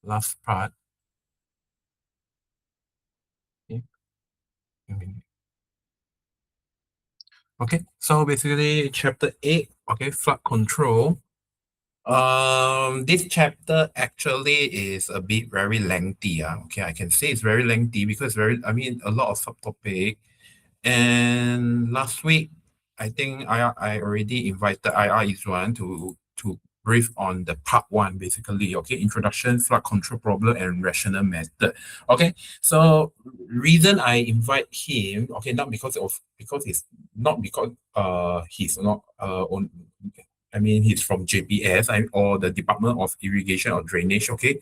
last part. Okay. Okay, so basically chapter 8, okay, flood control. This chapter actually is a bit very lengthy. Okay, I can say it's very lengthy because a lot of subtopic. And last week, I think I already invited IR Iswan to brief on the part one, basically. Okay, introduction, flood control problem, and rational method. Okay, so reason I invite him, okay, not because it's not because he's not on. I mean, he's from JPS or the Department of Irrigation or Drainage. Okay,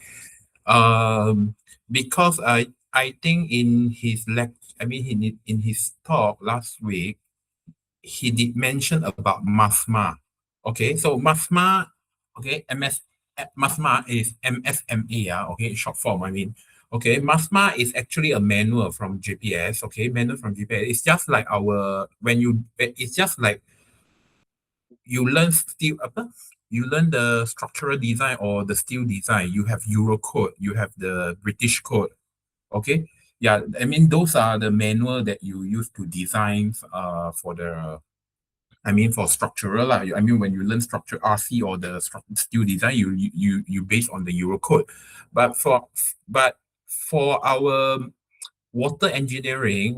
because I think in his in his talk last week, he did mention about MASMA. Okay, so MASMA, okay, MASMA is MSMA, yeah, okay, short form. Okay, MASMA is actually a manual from JPS. Okay, manual from JPS. It's just like it's just like you learn steel, you learn the structural design or the steel design. You have Euro code, you have the British code. Okay. Yeah, I mean those are the manual that you use to design for the for structural lah. I mean when you learn structure RC or the steel design, you base on the Euro code. But for our water engineering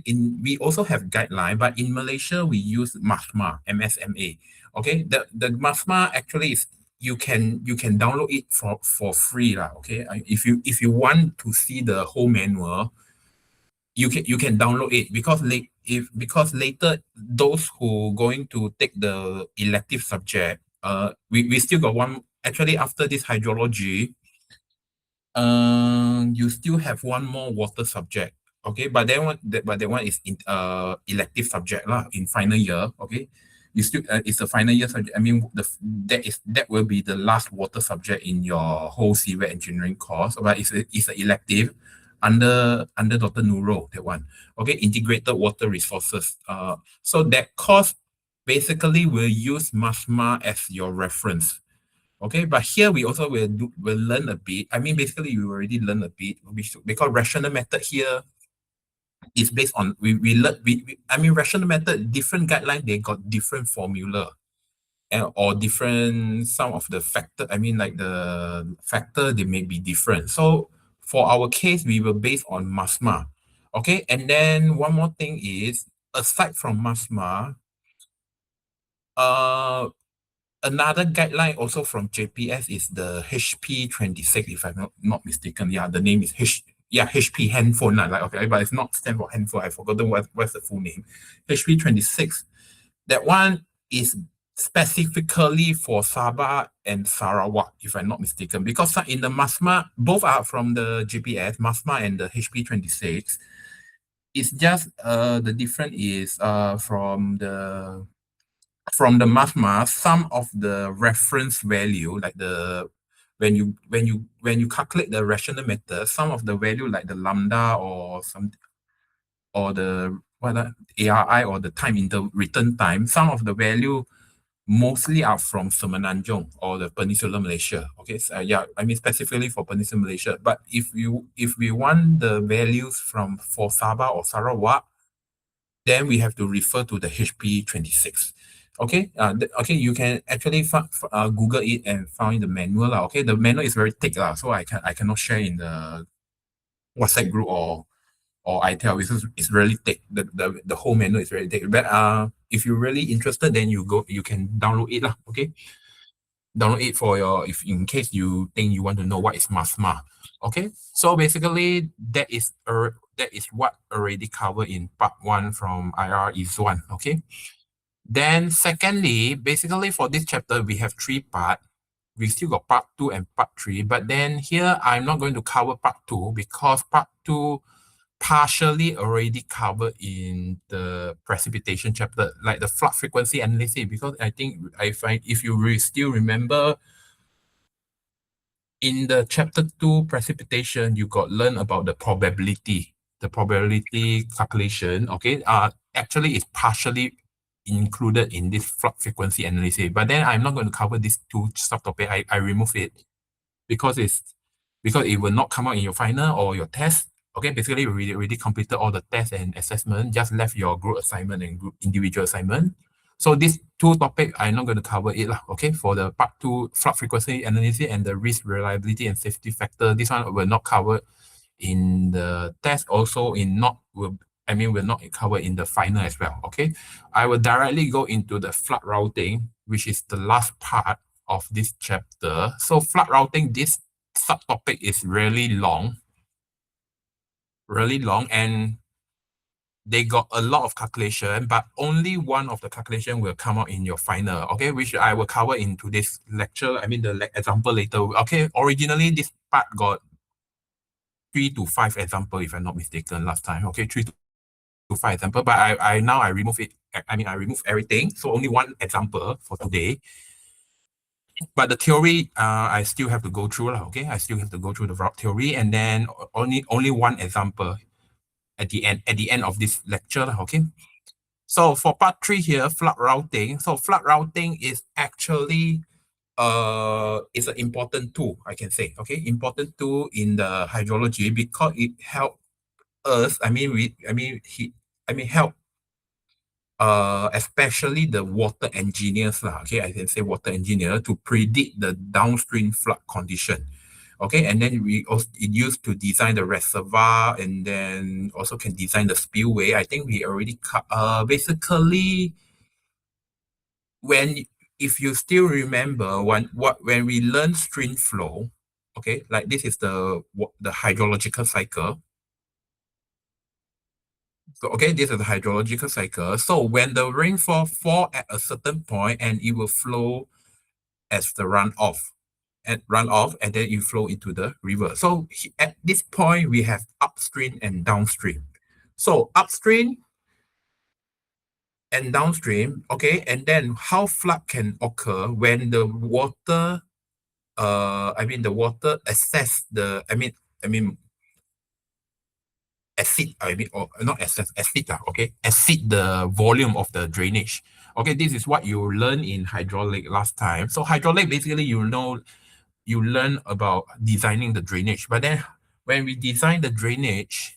in we also have guideline, but in Malaysia we use MASMA, MSMA. Okay, the MASMA actually is you can download it for free lah. Okay, if you want to see the whole manual, you can download it because later those who going to take the elective subject, we still got one actually after this hydrology. You still have one more water subject. Okay, but that one is in elective subject lah in final year. Okay, you still it's a final year subject. I mean that will be the last water subject in your whole civil engineering course. But it's a elective under Dr. Nuro, that one. Okay, integrated water resources. So that course basically will use MASMA as your reference. Okay, but here we also will learn a bit. I mean, basically, you already learn a bit because rational method here is based on we learn I mean rational method different guidelines they got different formula and or different some of the factor. I mean, like the factor they may be different. So for our case, we will base on MASMA. Okay, and then one more thing is aside from MASMA, uh another guideline also from JPS is the HP26, if I'm not mistaken. Yeah, the name is HP handphone. Like, okay, but it's not stand for handphone. I forgot what's the full name. HP26. That one is specifically for Sabah and Sarawak, if I'm not mistaken. Because in the MASMA, both are from the JPS, MASMA and the HP26. It's just the difference is from the MASMA, some of the reference value, like when you calculate the rational method, some of the value like the lambda or some or the ARI or the time in the return time, some of the value mostly are from Semenanjung or the Peninsular Malaysia. Okay, so, yeah, I mean specifically for Peninsular Malaysia. But if we want the values for Sabah or Sarawak, then we have to refer to the HP26. Okay, okay, you can actually Google it and find the manual. Okay, the manual is very thick, so I cannot share in the WhatsApp group or ITEL. It's really thick. The whole manual is very thick. But if you're really interested, then you can download it. Okay. Download it for if in case you think you want to know what is MASMA. Okay. So basically that is what already covered in part one from IR is one. Okay. Then secondly, basically for this chapter, we have three parts. We still got part two and part three, but then here I'm not going to cover part two because part two partially already covered in the precipitation chapter, like the flood frequency analysis, because I think I find if you still remember in the chapter 2 precipitation, you got learn about the probability calculation. Okay, actually it's partially included in this flood frequency analysis, but then I'm not going to cover these two subtopics. I remove it because because it will not come out in your final or your test. Okay, basically we already completed all the tests and assessment, just left your group assignment and group individual assignment. So these two topics, I'm not going to cover it, okay, for the part two, flood frequency analysis and the risk, reliability, and safety factor. This one will not cover in the test, also will not cover in the final as well, okay? I will directly go into the flood routing, which is the last part of this chapter. So flood routing, this subtopic is really long, and they got a lot of calculation, but only one of the calculation will come out in your final, okay, which I will cover in today's lecture. I mean, the example later. Okay, originally this part got 3 to 5 example, if I'm not mistaken, last time. Okay, 3 to 5 example, but I now I remove it. I mean, I remove everything, so only one example for today. But the theory, I still have to go through, okay? I still have to go through the route theory, and then only one example at the end of this lecture, okay? So for part 3 here, flood routing. So flood routing is actually is an important tool, I can say, okay? Important tool in the hydrology because it helps us. Help especially the water engineers, okay, I can say water engineer, to predict the downstream flood condition. Okay, and then it used to design the reservoir, and then also can design the spillway. I think we already basically when if you still remember when we learn stream flow, okay, like this is the hydrological cycle. So, okay, this is the hydrological cycle. So when the rainfall fall at a certain point, and it will flow as the runoff, and then you flow into the river. So at this point, we have upstream and downstream. So upstream and downstream, okay, and then how flood can occur when the water, the water access the, acid, or not access, acid, okay, acid the volume of the drainage. Okay, this is what you learned in hydraulic last time. So hydraulic, basically, you learn about designing the drainage. But then when we design the drainage,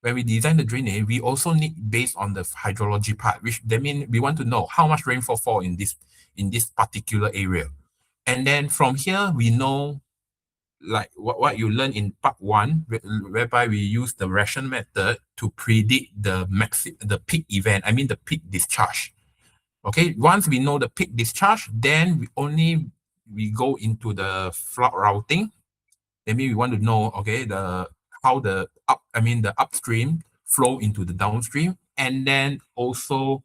we also need based on the hydrology part, which that means we want to know how much rainfall fall in this particular area. And then from here, we know like what you learn in part one, whereby we use the ration method to predict the peak event, the peak discharge. Okay, once we know the peak discharge, then we go into the flood routing. That means we want to know, okay, how the upstream flow into the downstream, and then also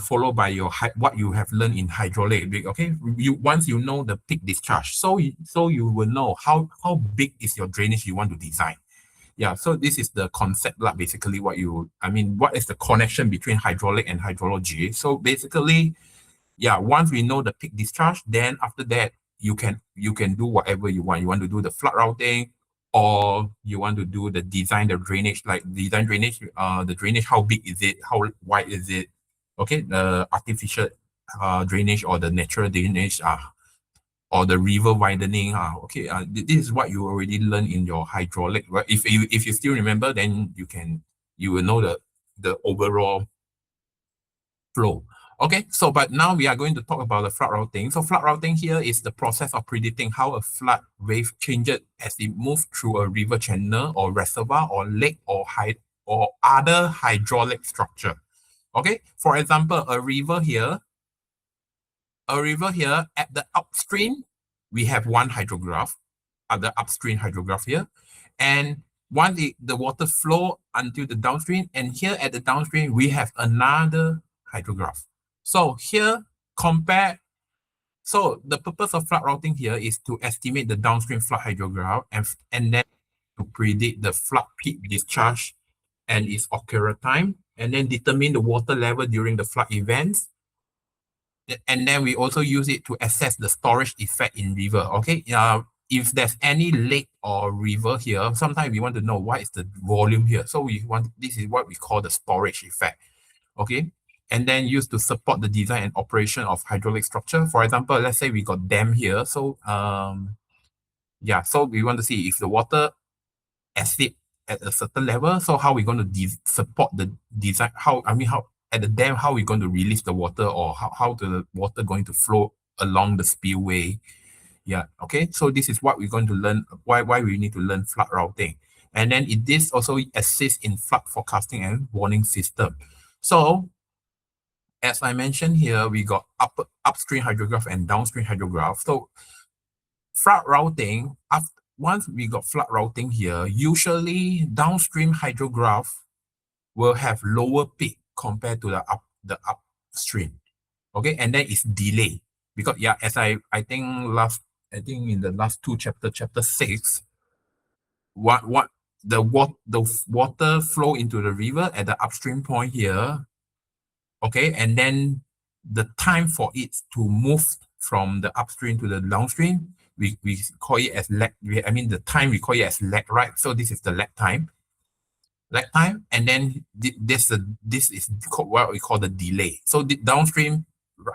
followed by what you have learned in hydraulic. Okay, once you know the peak discharge, so you will know how big is your drainage you want to design. Yeah, so this is the concept, basically what is the connection between hydraulic and hydrology. So basically, yeah, once we know the peak discharge, then after that, you can do whatever you want. You want to do the flood routing, or you want to do the drainage, the drainage, how big is it, how wide is it, okay, the artificial drainage or the natural drainage, or the river widening, okay, this is what you already learned in your hydraulic, right? If you still remember, then you will know the overall flow. Okay, so but now we are going to talk about the flood routing. So flood routing here is the process of predicting how a flood wave changes as it moves through a river channel or reservoir or lake or other hydraulic structure. Okay, for example, a river here at the upstream, we have one hydrograph at the upstream hydrograph here. And once the water flow until the downstream, and here at the downstream, we have another hydrograph. So here, so the purpose of flood routing here is to estimate the downstream flood hydrograph and then to predict the flood peak discharge and its occurrence time, and then determine the water level during the flood events. And then we also use it to assess the storage effect in river. Okay, if there's any lake or river here, sometimes we want to know what is the volume here. So this is what we call the storage effect. Okay, and then used to support the design and operation of hydraulic structure. For example, let's say we got dam here. So Yeah, so we want to see if the water exceed at a certain level. So how we going to support the design? How at the dam, how we going to release the water, or how the water going to flow along the spillway? Yeah. Okay. So this is what we're going to learn. Why we need to learn flood routing, and then this also assists in flood forecasting and warning system. So as I mentioned here, we got upstream hydrograph and downstream hydrograph. So flood routing, once we got flood routing here, usually downstream hydrograph will have lower peak compared to the upstream. Okay, and then it's delay. Because yeah, as I think in the last two chapter 6, what the water flow into the river at the upstream point here. Okay, and then the time for it to move from the upstream to the downstream, we call it as lag. I mean, the time we call it as lag, right? So this is the lag time, and then this is what we call the delay. So the downstream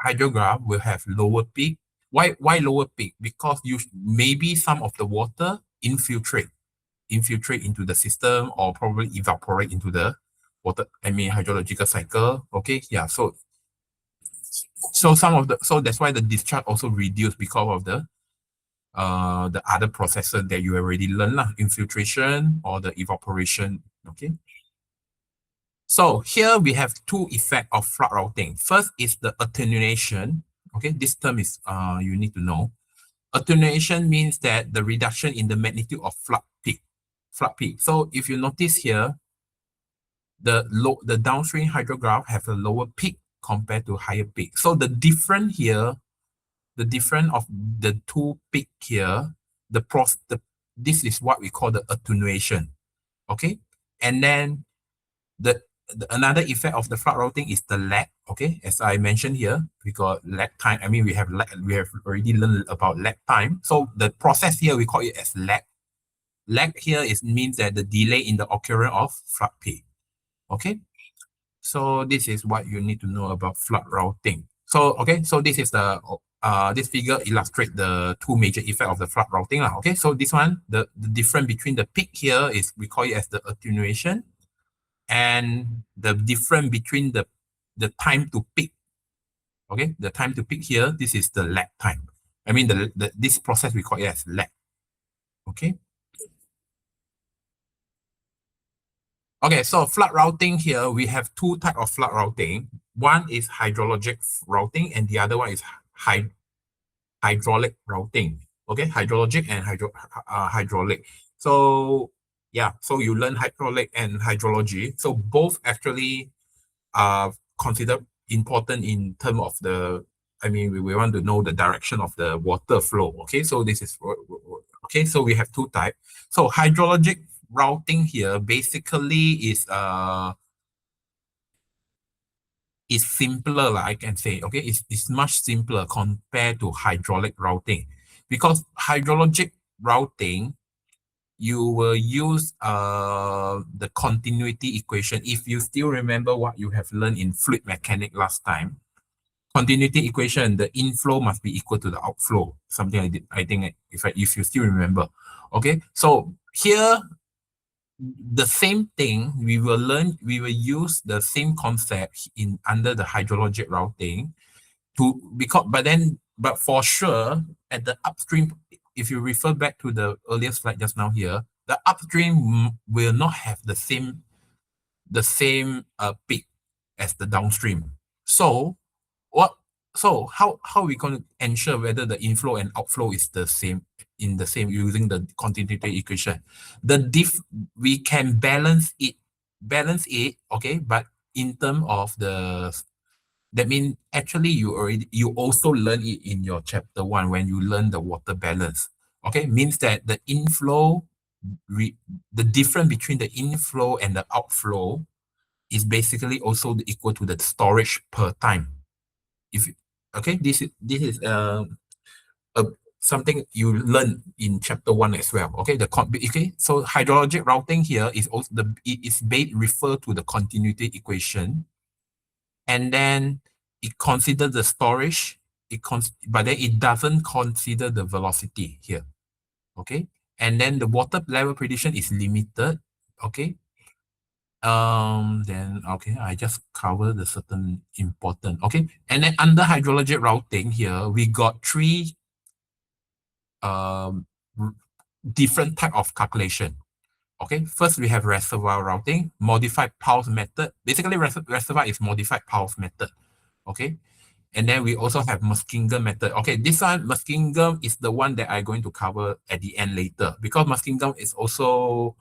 hydrograph will have lower peak. Why lower peak? Because maybe some of the water infiltrate into the system, or probably evaporate into the water. I mean, hydrological cycle. Okay, yeah. So that's why the discharge also reduced because of the other processes that you already learned, infiltration or the evaporation. Okay. So here we have two effects of flood routing. First is the attenuation. Okay, this term is you need to know. Attenuation means that the reduction in the magnitude of flood peak. So if you notice here, the downstream hydrograph have a lower peak compared to higher peak. So the difference here, the difference of the two peak here, this is what we call the attenuation. Okay, and then the another effect of the flood routing is the lag. Okay, as I mentioned here, we got lag time. I mean, we have already learned about lag time. So the process here, we call it as lag. Lag here means that the delay in the occurrence of flood peak. Okay, so this is what you need to know about flood routing. So okay, so this is this figure illustrates the two major effects of the flood routing. Okay, so this one, the difference between the peak here is we call it as the attenuation, and the difference between the time to peak. Okay, the time to peak here, this is the lag time. I mean, this process we call it as lag. Okay. Okay, so flood routing here, we have two types of flood routing. One is hydrologic routing, and the other one is hydraulic routing. Okay, hydrologic and hydraulic. So yeah, so you learn hydraulic and hydrology. So both actually are considered important in terms of I mean, we want to know the direction of the water flow. Okay, so this is okay. So we have two types. So hydrologic routing here basically is simpler, like I can say. Okay, it's much simpler compared to hydraulic routing, because hydrologic routing, you will use the continuity equation. If you still remember what you have learned in fluid mechanics last time, continuity equation, the inflow must be equal to the outflow. Something I think if you still remember. Okay, so here the same thing we will use the same concept in under the hydrologic routing but for sure at the upstream, if you refer back to the earlier slide just now here, the upstream will not have the same peak as the downstream. So what how are we going to ensure whether the inflow and outflow is the same using the continuity equation? We can balance it, okay, but in terms of that means actually you also learn it in your chapter 1 when you learn the water balance. Okay, means that the difference between the inflow and the outflow is basically also equal to the storage per time. If okay, this is something you learn in chapter 1 as well. Okay, so hydrologic routing here is also refer to the continuity equation, and then it considers the storage, but then it doesn't consider the velocity here. Okay. And then the water level prediction is limited. Okay. Then okay, I just cover the certain important. Okay. And then under hydrologic routing here, we got three um different type of calculation. Okay, first we have reservoir routing, modified pulse method. Basically, reservoir is modified pulse method. Okay, and then we also have Muskingum method. Okay, this one, Muskingum is the one that I'm going to cover at the end later because Muskingum is also,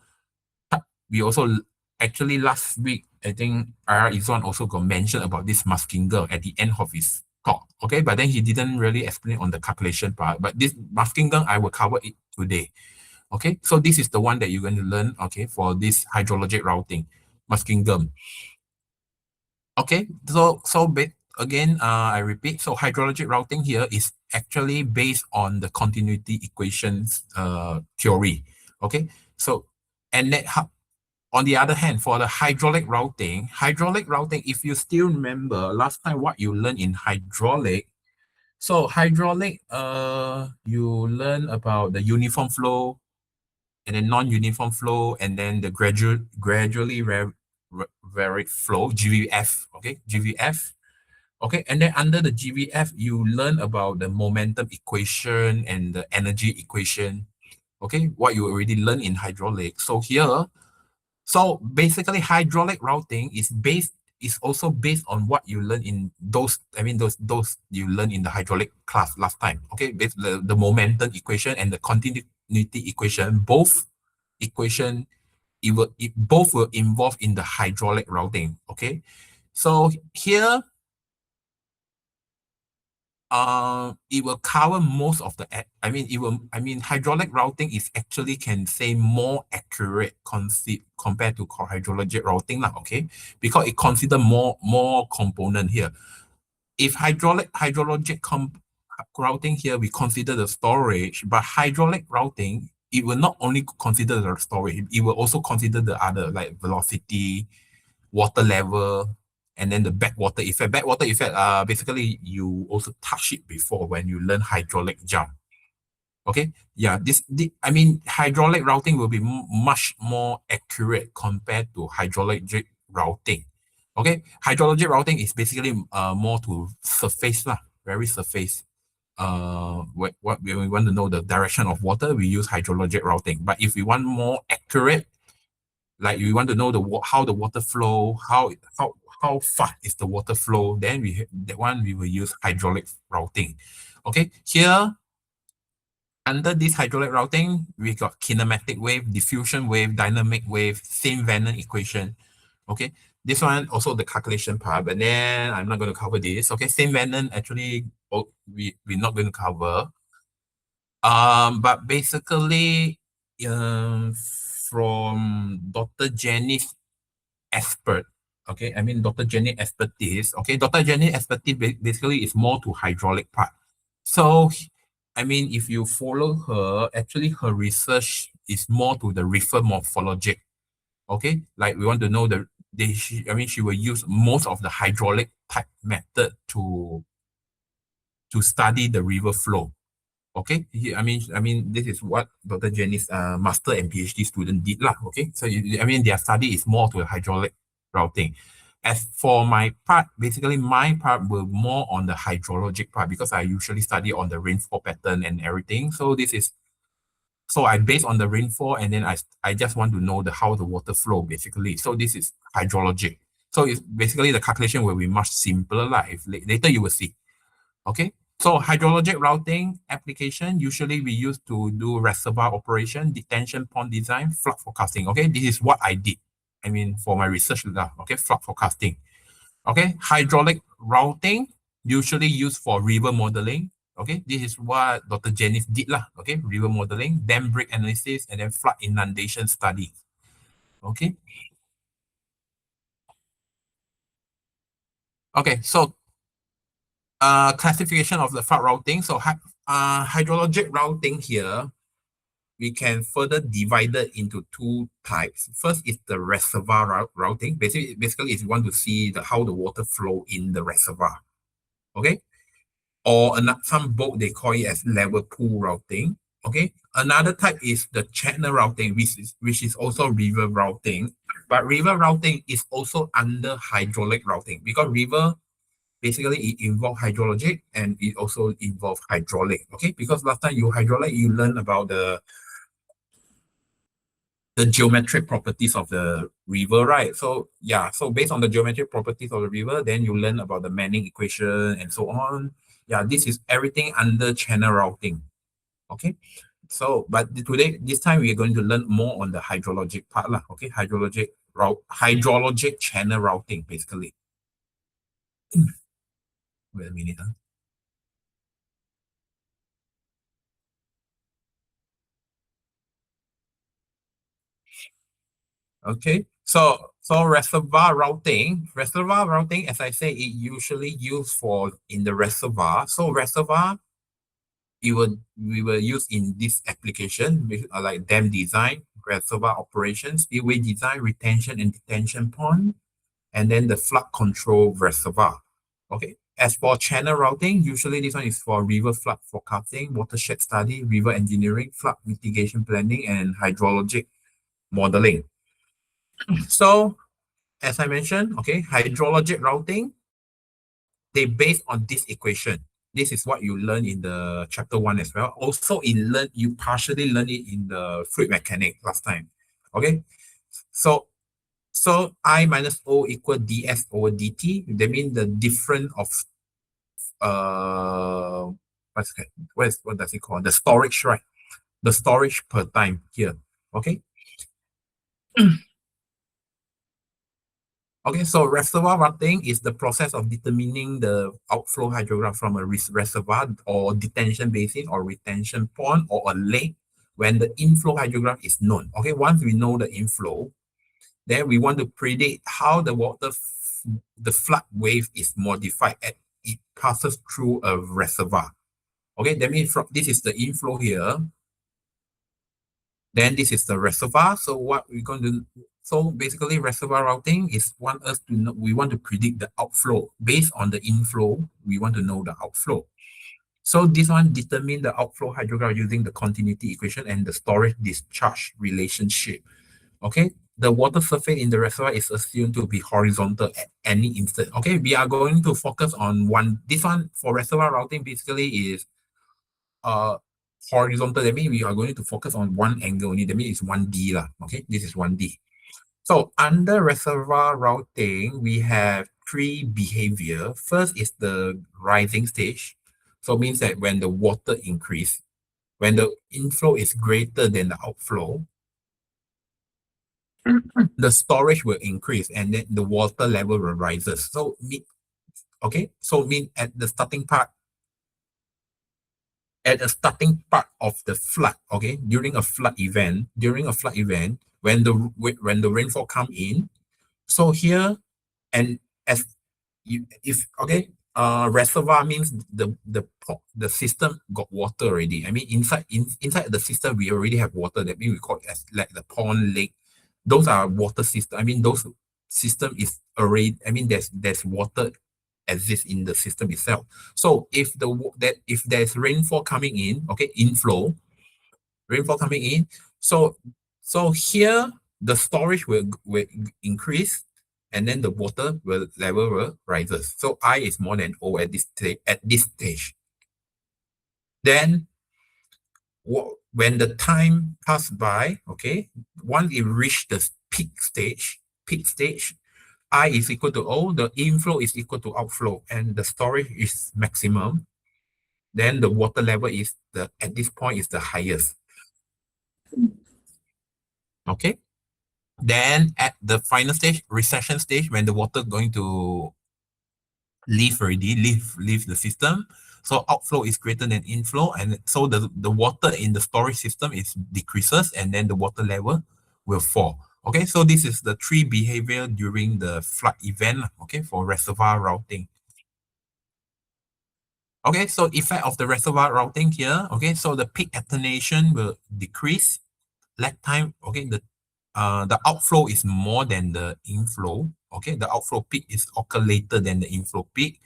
we also actually last week, I think R Izwan also got mentioned about this Muskingum at the end of his talk. Okay, but then he didn't really explain on the calculation part. But this Muskingum, I will cover it today. Okay, so this is the one that you're going to learn, okay, for this hydrologic routing, Muskingum. Okay, again, I repeat, so hydrologic routing here is actually based on the continuity equations theory. Okay, so, and then on the other hand, for the hydraulic routing, if you still remember last time what you learned in hydraulic, so hydraulic, you learn about the uniform flow, and then non-uniform flow, and then the gradually varied flow, GVF, okay, GVF. Okay, and then under the GVF, you learn about the momentum equation and the energy equation, okay, what you already learned in hydraulic. So here, so basically hydraulic routing is also based on what you learn in those, I mean, those you learn in the hydraulic class last time, okay, the momentum equation and the continuity equation, both equation, both will involve in the hydraulic routing, okay. So here, it will cover most of the, hydraulic routing is actually can say more accurate concept compared to hydrologic routing lah, okay, because it consider more component here. If hydrologic routing here, we consider the storage, but hydraulic routing, it will not only consider the storage, it will also consider the other like velocity, water level, and then the backwater effect. Backwater effect, basically you also touch it before when you learn hydraulic jump. Okay, yeah, hydraulic routing will be much more accurate compared to hydrologic routing. Okay, hydrologic routing is basically more to surface lah, very surface. What we want to know the direction of water, we use hydrologic routing. But if we want more accurate, like you want to know how the water flow, how fast is the water flow, then that one we will use hydraulic routing. Okay, here under this hydraulic routing, we got kinematic wave, diffusion wave, dynamic wave, same Venn equation. Okay, this one also the calculation part, but then I'm not going to cover this. Okay, same Venn actually, we're not going to cover. But basically, from Dr. Jenny's expert, okay, Dr. Jenny expertise, okay, Dr. Jenny expertise basically is more to hydraulic part. So, if you follow her, actually her research is more to the river morphology, okay, like we want to know she will use most of the hydraulic type method to study the river flow. Okay, this is what Dr. Jenny's master and PhD student did lah. Okay, so their study is more to hydraulic routing. As for my part, basically my part will more on the hydrologic part because I usually study on the rainfall pattern and everything. So I base on the rainfall, and then I just want to know how the water flow basically. So this is hydrologic. So it's basically the calculation will be much simpler lah. If later you will see. Okay. So hydrologic routing application, usually we use to do reservoir operation, detention pond design, flood forecasting. Okay, this is what I did. For my research, okay, flood forecasting. Okay, hydraulic routing, usually used for river modeling. Okay, this is what Dr. Janice did lah. Okay, river modeling, dam break analysis, and then flood inundation study. Okay. Okay, so classification of the flood routing. So hydrologic routing here, we can further divide it into two types. First is the reservoir routing. Basically, if you want to see how the water flow in the reservoir, okay? Or some boat, they call it as level pool routing, Okay, another type is the channel routing, which is also river routing. But river routing is also under hydraulic routing because river basically it involves hydrologic and it also involves hydraulic. Okay, because last time you hydraulic you learn about the geometric properties of the river, right? So yeah, so based on the geometric properties of the river, then you learn about the Manning equation and so on. Yeah, this is everything under channel routing. Okay. So, but today, this time we are going to learn more on the hydrologic part lah. Okay, hydrologic channel routing basically. Wait a minute. Okay, so reservoir routing, as I say, it usually used for in the reservoir. So reservoir, we will use in this application with like dam design, reservoir operations, spillway design, retention and detention pond, and then the flood control reservoir. Okay. As for channel routing, usually this one is for river flood forecasting, watershed study, river engineering, flood mitigation planning, and hydrologic modeling. So, as I mentioned, okay, hydrologic routing, they based on this equation. This is what you learn in the chapter 1 as well. Also, you partially learn it in the fluid mechanics last time. Okay. So I minus O equal ds over dt. That means the difference of uh what does it call? The storage, right? The storage per time here. Okay. Okay, so reservoir routing is the process of determining the outflow hydrograph from a reservoir or detention basin or retention pond or a lake when the inflow hydrograph is known. Okay, once we know the inflow, then we want to predict how the flood wave is modified as it passes through a reservoir. Okay, that means this is the inflow here. Then this is the reservoir. So what we're going to so basically reservoir routing is we want to predict the outflow. Based on the inflow, we want to know the outflow. So this one determine the outflow hydrograph using the continuity equation and the storage discharge relationship. Okay, the water surface in the reservoir is assumed to be horizontal at any instant. Okay, we are going to focus on this one for reservoir routing basically is uh horizontal. That means we are going to focus on one angle only. That means it's 1D lah. Okay, this is 1D. So under reservoir routing, we have three behavior. First is the rising stage. So it means that when the water increase, when the inflow is greater than the outflow, the storage will increase and then the water level will rises. So okay, so mean at the starting part of the flood, okay, during a flood event, when the rainfall come in, so here and as you if okay, reservoir means the system got water already. I mean inside the system we already have water. That means we call it as like the pond, lake. Those are water system. I mean those system is already. I mean there's water exists in the system itself. So if there's rainfall coming in, okay, rainfall coming in, so here the storage will increase and then the level will rises. So I is more than O at this stage. Then when the time pass by, okay, once it reach the peak stage, I is equal to O, the inflow is equal to outflow, and the storage is maximum. Then the water level at this point is the highest. Okay. Then at the final stage, recession stage, when the water going to leave the system, so outflow is greater than inflow, and so the water in the storage system is decreases, and then the water level will fall. Okay, so this is the three behavior during the flood event. Okay, for reservoir routing. Okay, so effect of the reservoir routing here. Okay, so the peak attenuation will decrease. Lag time. Okay, the outflow is more than the inflow. Okay, the outflow peak is occur later than the inflow peak.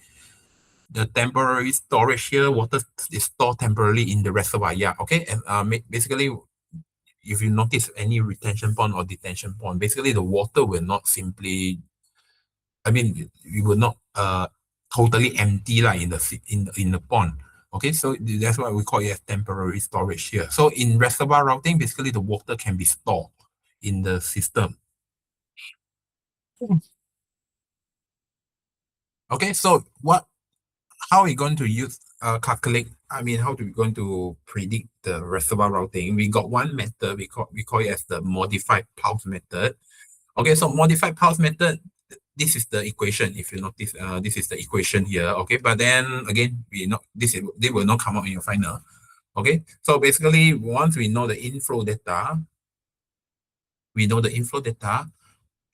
the temporary storage here, water is stored temporarily in the reservoir. Yeah, okay. And basically, if you notice any retention pond or detention pond, basically the water will not simply, I mean, it will not totally empty like in the pond. Okay, so that's why we call it as temporary storage here. So in reservoir routing, basically the water can be stored in the system. Okay, so how are we going to use calculate? I mean, how are we going to predict the reservoir routing? We got one method we call it as the modified pulse method. Okay, so modified pulse method. This is the equation. If you notice, this is the equation here. Okay, but then again, they will not come out in your final. Okay, so basically, once we know the inflow data,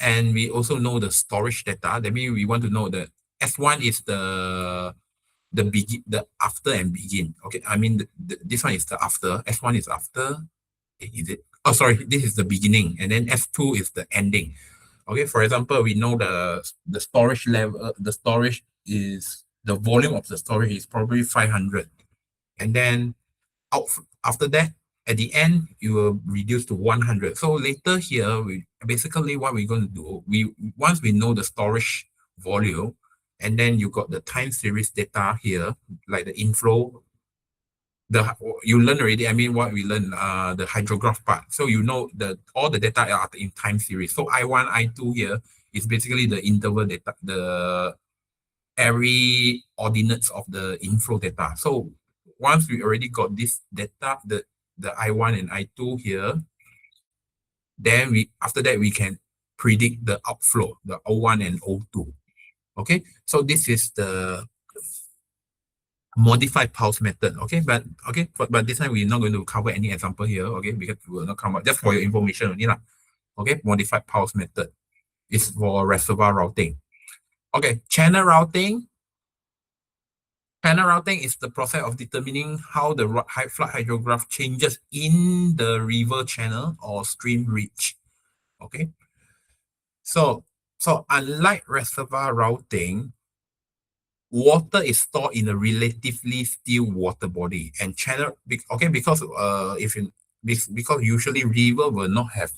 and we also know the storage data. That means we want to know the S1 is the after and begin. Okay, I mean this one is the after. S1 is after. Is it? Oh, sorry. This is the beginning, and then S2 is the ending. Okay, for example, we know the storage level. The storage is the volume of the storage is probably 500, and then out after that, at the end, you will reduce to 100. So later here, we basically what we're going to do, once we know the storage volume, and then you got the time series data here, like the inflow, you learn already. I mean, what we learned, the hydrograph part. So you know all the data are in time series. So I1, I2 here is basically the interval data, the every ordinates of the inflow data. So once we already got this data, the I1 and I2 here, then after that we can predict the outflow, the O1 and O2. Okay, so this is the modified pulse method. Okay, but this time we're not going to cover any example here. Okay, because we will not come up just for your information only lah. Okay, modified pulse method is for reservoir routing. Okay, channel routing. Channel routing is the process of determining how the flood hydrograph changes in the river channel or stream reach. Okay, so unlike reservoir routing, water is stored in a relatively still water body, and channel because because usually river will not have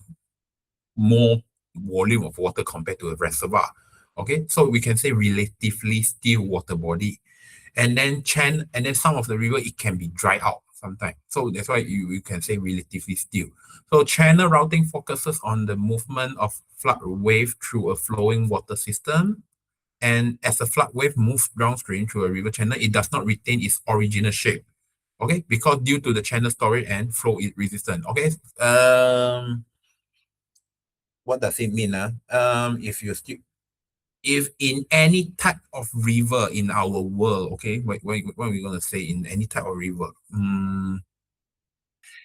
more volume of water compared to a reservoir. Okay, so we can say relatively still water body. And then some of the river, it can be dry out sometimes. So that's why you can say relatively still. So channel routing focuses on the movement of flood wave through a flowing water system. And as the flood wave moves downstream through a river channel, it does not retain its original shape. Okay, because due to the channel storage and flow resistance. Okay, what does it mean? If in any type of river in our world, okay, what are we going to say in any type of river?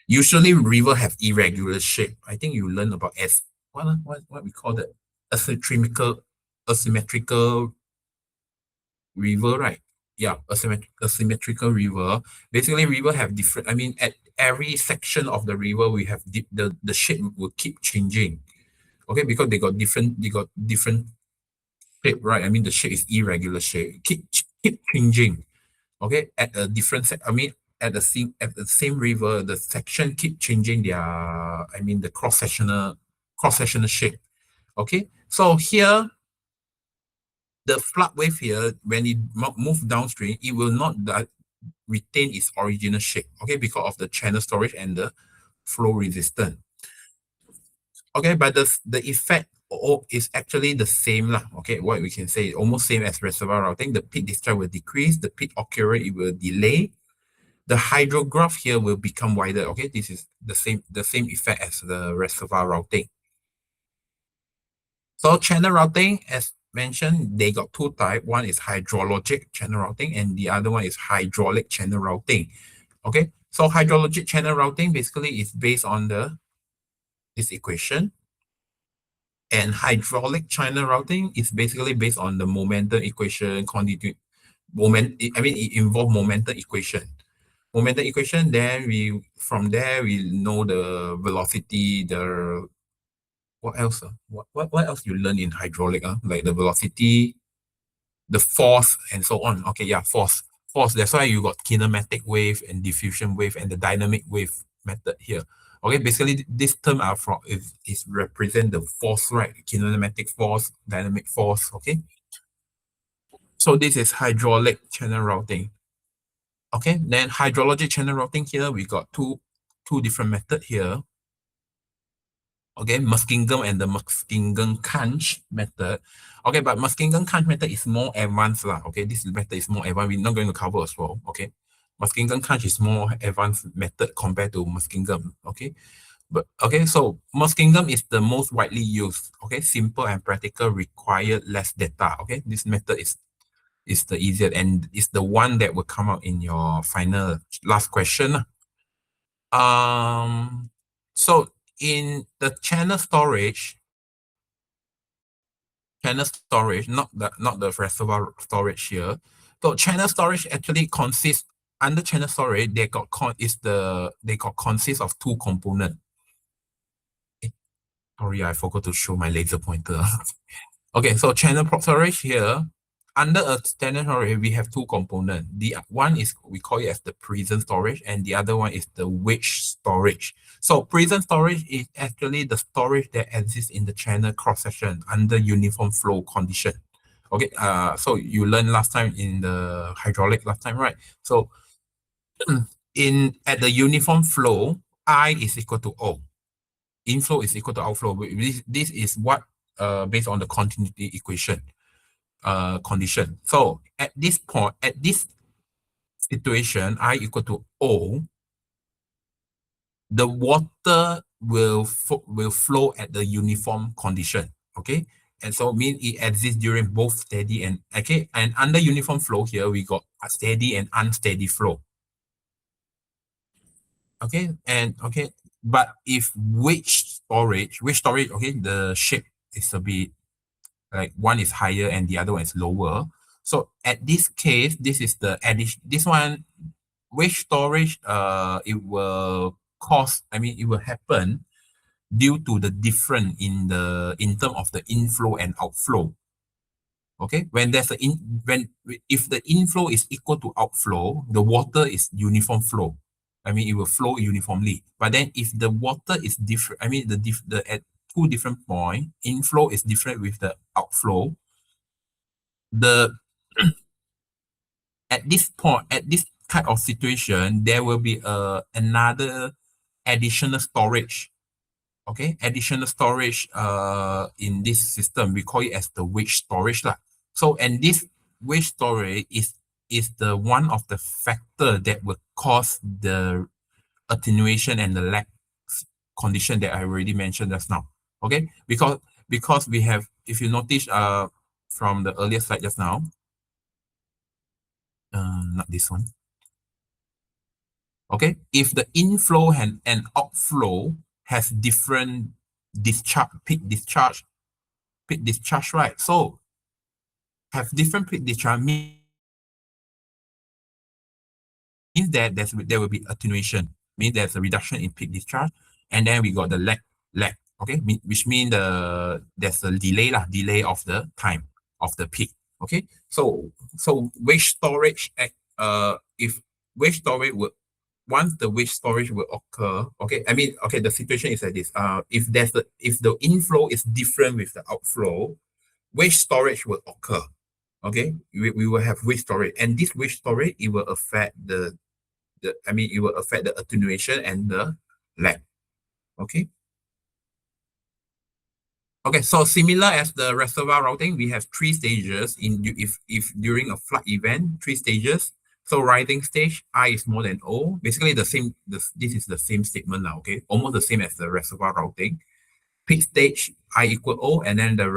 Usually river have irregular shape. I think you learn about what we call the asymmetrical river, right? Yeah, asymmetrical river. Basically, river have different, I mean, at every section of the river, we have the shape will keep changing. Okay, because they got different shape, right? I mean, the shape is irregular shape. Keep changing. Okay, at a different I mean, at the same river, the section keep changing their, I mean, the cross sectional shape. Okay, so here the flood wave here, when it move downstream, it will not retain its original shape. Okay, because of the channel storage and the flow resistance. Okay, but the effect is actually the same lah. Okay, what we can say almost same as reservoir routing. The peak discharge will decrease, the peak occurrence it will delay. The hydrograph here will become wider. Okay, this is the same effect as the reservoir routing. So channel routing, as mentioned, they got two types. One is hydrologic channel routing, and the other one is hydraulic channel routing. Okay, so hydrologic channel routing basically is based on this equation. And hydraulic channel routing is basically based on the momentum equation, it involves momentum equation. Momentum equation, then from there we know the velocity, what else? What else you learn in hydraulic? Like the velocity, the force and so on. Okay, yeah, force. That's why you got kinematic wave and diffusion wave and the dynamic wave method here. Okay, basically this term are from is represent the force, right? Kinematic force, dynamic force. Okay, so this is hydraulic channel routing. Okay, then hydrology channel routing here we got two different method here. Okay, Muskingum and the Muskingum-Kanch method. Okay, but Muskingum-Kanch method is more advanced lah. Okay, this method is more advanced. We're not going to cover as well. Okay, Muskingum-Kanch is more advanced method compared to Muskingum. Okay, but okay, so Muskingum is the most widely used. Okay, simple and practical, require less data. Okay, this method is the easiest and is the one that will come out in your final last question. So in the channel storage, not the reservoir storage here. So channel storage actually consists under channel storage, they got consists of two components. Sorry, I forgot to show my laser pointer. Okay, so channel storage here, under a channel storage, we have two components. The one is, we call it as the present storage, and the other one is the wedge storage. So present storage is actually the storage that exists in the channel cross-section under uniform flow condition. Okay, so you learned last time in the hydraulic last time, right? So at the uniform flow, I is equal to O. Inflow is equal to outflow. This is what based on the continuity equation condition. So at this point, at this situation, I equal to O, the water will flow at the uniform condition. Okay, and so mean it exists during both steady and okay. And under uniform flow here, we got a steady and unsteady flow. Okay, and okay, but if wedge storage, okay, the shape is a bit like one is higher and the other one is lower. So at this case, this is the addition. This one, wedge storage, it will it will happen due to the difference in term of the inflow and outflow. Okay, when there's if the inflow is equal to outflow, the water is uniform flow. It will flow uniformly. But then if the water is different, at two different points, inflow is different with the outflow. The at this point, at this type of situation, there will be another additional storage. Okay, additional storage in this system, we call it as the wedge storage lah. So, and this wedge storage is the one of the factor that will cause the attenuation and the lag condition that I already mentioned just now. Okay, because we have, if you notice from the earlier slide just now, not this one. Okay, if the inflow and outflow has different peak discharge, right? So have different peak discharge means that there will be attenuation, means there's a reduction in peak discharge, and then we got the lag, okay, which means there's a delay of the time of the peak. Okay, so wedge storage if wedge storage will, once the wedge storage will occur, okay, the situation is like this. If the inflow is different with the outflow, wedge storage will occur. Okay, we will have wedge storage, and this wedge storage, it will affect it will affect the attenuation and the lag. Okay. Okay, so similar as the reservoir routing, we have three stages if during a flood event, three stages. So rising stage, I is more than O. Basically the same, this is the same statement now, okay? Almost the same as the reservoir routing. Peak stage, I equal O, and then the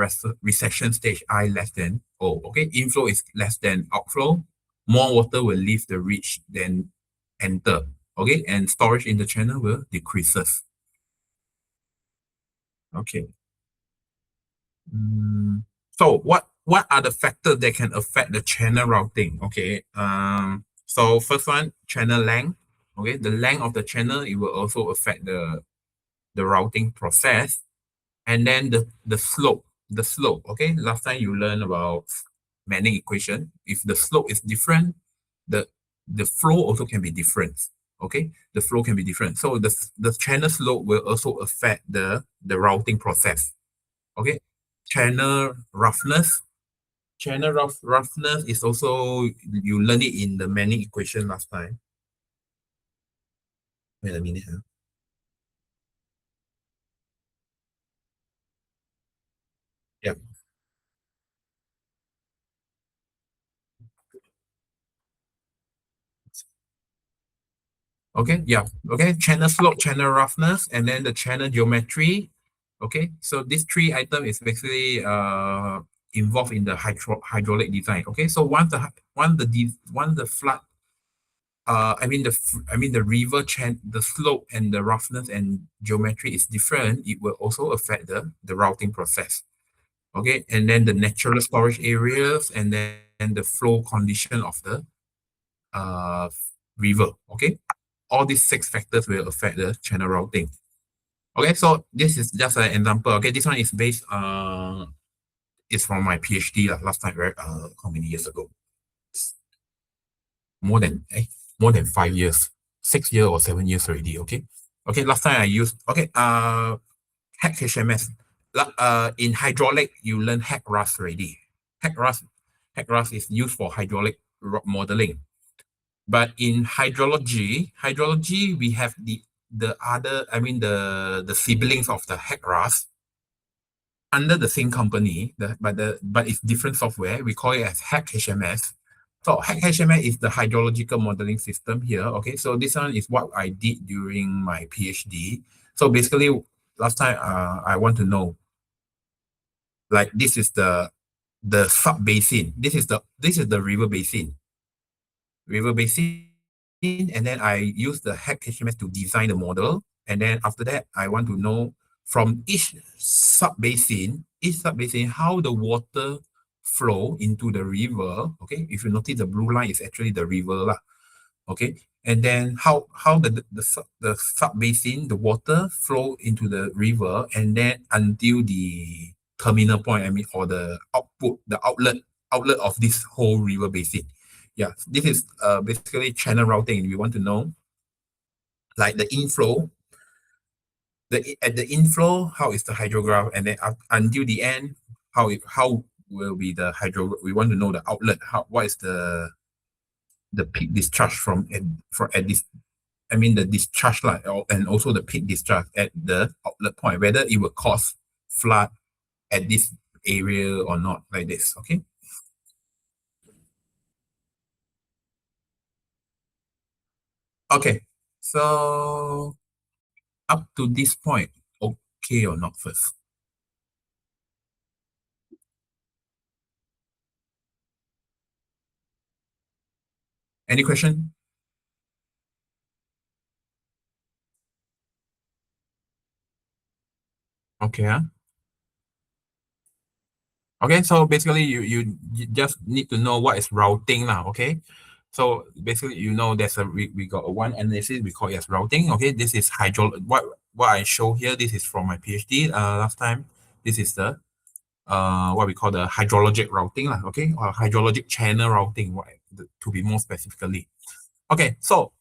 recession stage, I less than O, okay? Inflow is less than outflow. More water will leave the reach than enter, okay? And storage in the channel will decreases. Okay. So what are the factors that can affect the channel routing? Okay. So first one, channel length. Okay, the length of the channel, it will also affect the routing process. And then the slope. Okay, last time you learned about Manning equation. If the slope is different, the flow also can be different. Okay, the flow can be different. So the channel slope will also affect the routing process. Okay, channel roughness. Roughness is also, you learn it in the Manning equation last time. Wait a minute. Huh? Yeah. Okay, yeah. Okay, channel slope, channel roughness, and then the channel geometry. Okay, so this three item is basically involved in the hydraulic design. Okay, so once the flood, I mean the river the slope and the roughness and geometry is different, it will also affect the routing process. Okay, and then the natural storage areas, and then the flow condition of the uh river. Okay, all these six factors will affect the channel routing. Okay, so this is just an example. Okay, this one is based it's from my PhD last time, right? How many years ago? More than more than 5 years, 6 years or 7 years already. Okay, okay. Last time I used hack HMS. In hydraulic, you learn hack RAS already. Hack RAS, hack RAS is used for hydraulic modeling. But in hydrology, we have the other, I mean the siblings of the hack RAS under the same company, but it's different software. We call it as hack HMS. So hack HMS is the hydrological modeling system here. Okay, so this one is what I did during my PhD. So basically, last time I want to know, like, this is the sub basin. This is the river basin, and then I use the hack HMS to design the model. And then after that, I want to know from each sub basin, how the water flow into the river. Okay, if you notice, the blue line is actually the river lah. Okay, and then how the sub basin, the water flow into the river, and then until the terminal point, I mean, or the output, the outlet of this whole river basin. Yeah, this is basically channel routing. We want to know, like, the inflow, at the inflow, how is the hydrograph, and then until the end, how will be the hydro. We want to know the outlet. What is the peak discharge at this. I mean the discharge line, and also the peak discharge at the outlet point, whether it will cause flood at this area or not, like this. Okay. Okay. So up to this point, okay or not first? Any question? Okay. Huh? Okay. So basically, you just need to know what is routing now. Okay. So basically, there's we got a one analysis we call it as routing. Okay. This is what I show here. This is from my PhD last time. This is the what we call the hydrologic routing lah. Okay, or hydrologic channel routing, to be more specifically. Okay, so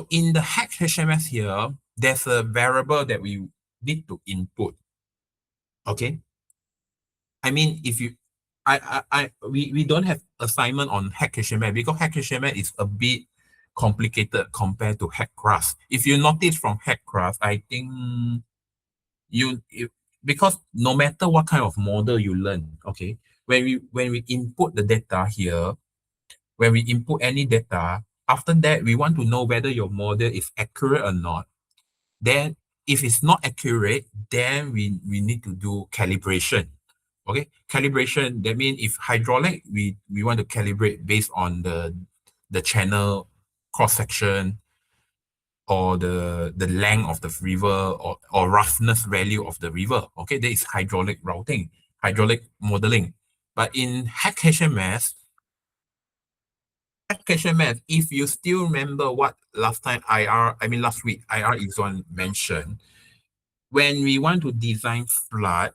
in the hack HMS here, there's a variable that we need to input. Okay, I mean, if you we don't have assignment on hack HMS because hack HMS is a bit complicated compared to hack RAS. If you notice from hack RAS, I think you because no matter what kind of model you learn, okay, when we input the data here, when we input any data, after that we want to know whether your model is accurate or not. Then if it's not accurate, then we need to do calibration. Okay, calibration, that means if hydraulic, we want to calibrate based on the channel cross section, or the length of the river, or roughness value of the river. Okay, that is hydraulic routing, hydraulic modeling. But in hack HMS, if you still remember what last week IR is one mentioned, when we want to design flood,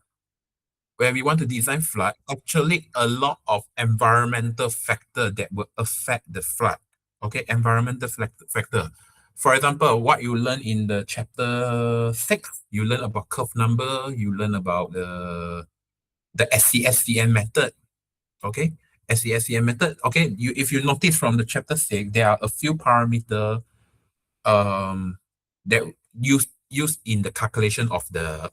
when we want to design flood, actually a lot of environmental factor that will affect the flood. Okay, environmental factor. For example, what you learn in the chapter 6, you learn about curve number, you learn about the SCSCM method. Okay, SCSCM method. Okay, if you notice from the chapter 6, there are a few parameters that used in the calculation of the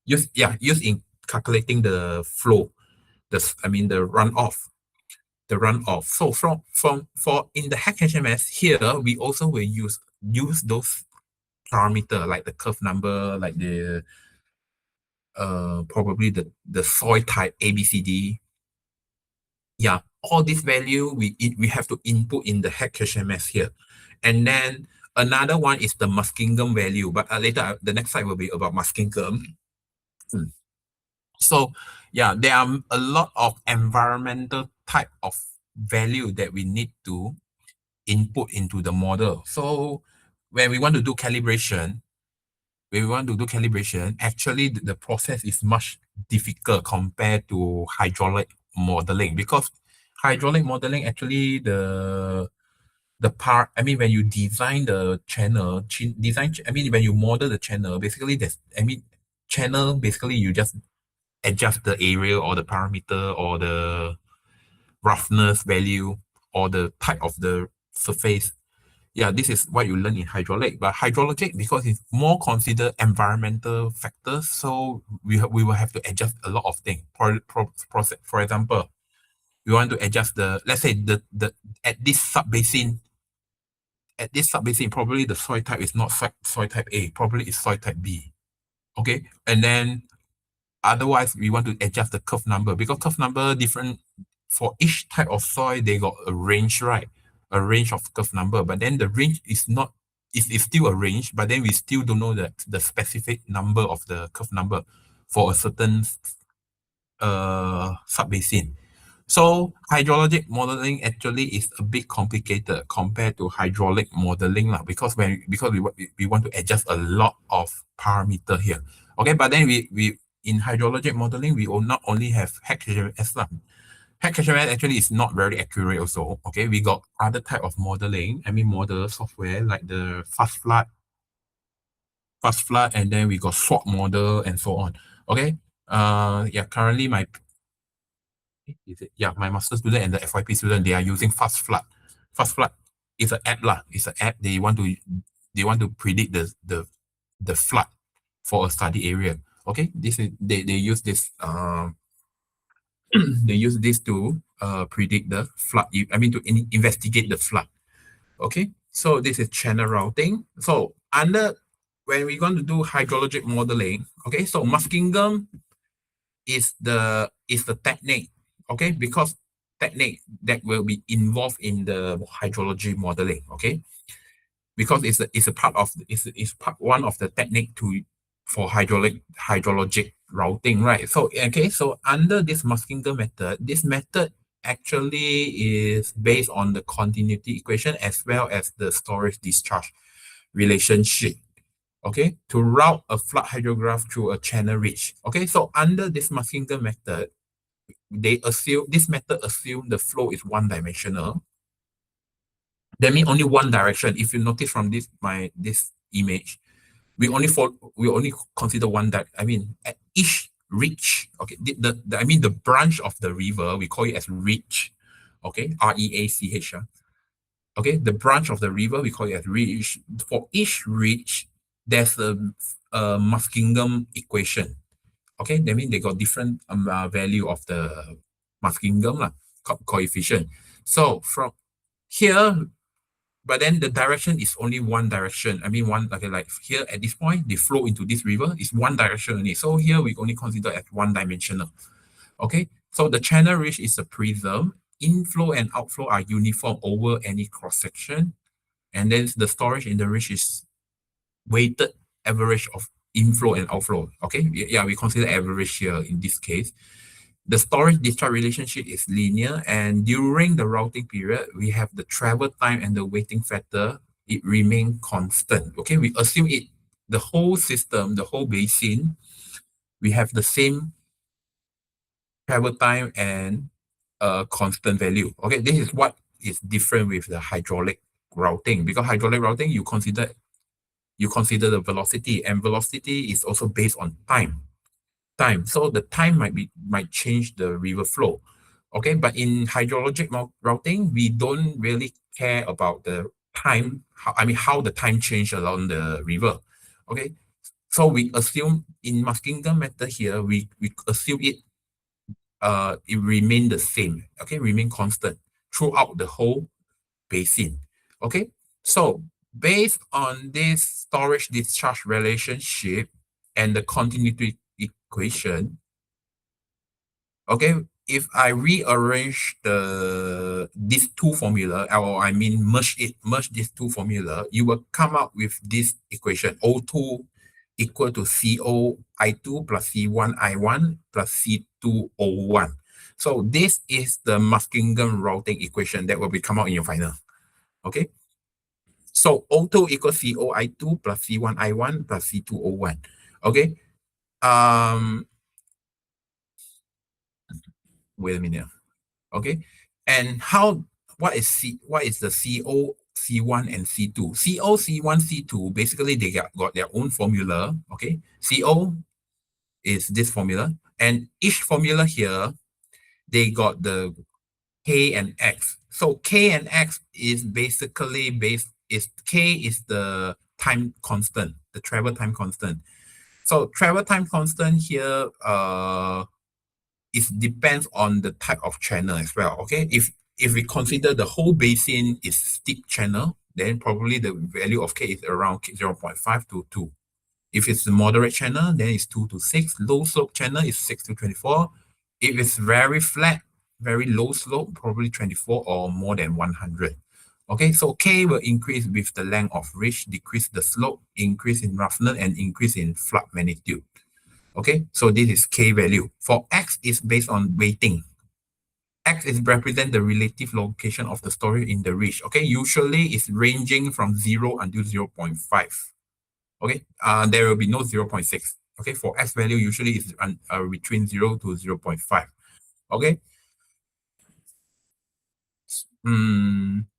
used in calculating the flow, the runoff. So for in the hack HMS here, we also will use those parameter like the curve number, like the probably the soil type ABCD. Yeah, all this value we have to input in the hack HMS here. And then another one is the Muskingum value, but later the next slide will be about Muskingum. So yeah, there are a lot of environmental type of value that we need to input into the model. So when we want to do calibration, actually the process is much difficult compared to hydraulic modeling, because hydraulic modeling actually when you design the channel, when you model the channel, basically channel, basically you just adjust the area or the parameter or the roughness value or the type of the surface. Yeah, this is what you learn in hydraulic. But hydrologic, because it's more considered environmental factors, so we will have to adjust a lot of things. For example, we want to adjust let's say at this sub-basin, probably the soil type is not soil type A, probably it's soil type B. Okay, and then otherwise we want to adjust the curve number, because curve number different for each type of soil, they got a range, right? A range of curve number, but then the range is not, it's still a range, but then we still don't know the specific number of the curve number for a certain sub-basin. So hydrologic modeling actually is a bit complicated compared to hydraulic modeling because we want to adjust a lot of parameter here. Okay, but then we in hydrologic modeling, we will not only have hack HMS. Hack HMS actually is not very accurate also. Okay, we got other type of modeling, model software like the fast flood, and then we got SWOT model and so on. Okay, currently my master student and the FYP student, they are using fast flood. Fast flood is an app lah. It's an app they want to predict the flood for a study area. Okay, this is they use this they use this to predict the flood. To investigate the flood. Okay, so this is channel routing. So when we're going to do hydrologic modeling, okay, so Muskingum is the technique, okay, because technique that will be involved in the hydrology modeling, okay, because it's a part of it's part one of the technique for hydrologic routing, right? So okay, so under this Muskingum method, this method actually is based on the continuity equation as well as the storage discharge relationship. Okay, to route a flood hydrograph through a channel ridge. Okay, so under this Muskingum method, this method assume the flow is one dimensional. That means only one direction. If you notice from this image, we only consider one at each ridge. Okay, the branch of the river, we call it as ridge. Okay, REACH. Okay, the branch of the river, we call it as ridge. For each ridge, there's a Muskingum equation. Okay, that means they got different value of the Muskingum coefficient. So from here, but then the direction is only one direction. Like here at this point, they flow into this river, is one direction only. So here we only consider as one dimensional. Okay, so the channel ridge is a prism. Inflow and outflow are uniform over any cross section, and then the storage in the ridge is weighted average of inflow and outflow. Okay, yeah, we consider average here in this case. The storage discharge relationship is linear, and during the routing period, we have the travel time and the weighting factor, it remain constant. Okay, we assume the whole system, the whole basin we have the same travel time and a constant value. Okay, this is what is different with the hydraulic routing, because hydraulic routing you consider the velocity, and velocity is also based on time. So the time might change the river flow. Okay, but in hydrologic routing, we don't really care about the time. How the time change along the river. Okay, so we assume in Muskingum method here, we assume it remain the same. Okay, remain constant throughout the whole basin. Okay, so based on this storage discharge relationship and the continuity equation, okay, if I rearrange these two formula, or I mean merge these two formula, you will come up with this equation: O2 equal to CO I2 plus C1 I1 plus C2 O1. So this is the Muskingum routing equation that will be come out in your final. Okay. So O2 equals CO I2 plus C1 I1 plus C2 O1. Okay. Wait a minute. Okay. And what is the CO C1 and C2? CO C1 C2 basically they got their own formula. Okay. CO is this formula, and each formula here they got the K and X. So K and X is basically K is the time constant, the travel time constant. So travel time constant here it depends on the type of channel as well. Okay, if we consider the whole basin is steep channel, then probably the value of K is around 0.5 to 2. If it's a moderate channel, then it's 2 to 6. Low slope channel is 6 to 24. If it's very flat, very low slope, probably 24 or more than 100. Okay, so K will increase with the length of ridge, decrease the slope, increase in roughness, and increase in flood magnitude. Okay, so this is K value. For X is based on weighting. X is represent the relative location of the storage in the ridge. Okay, usually it's ranging from 0 until 0.5. Okay, there will be no 0.6. Okay, for X value usually is between 0 to 0.5. Okay.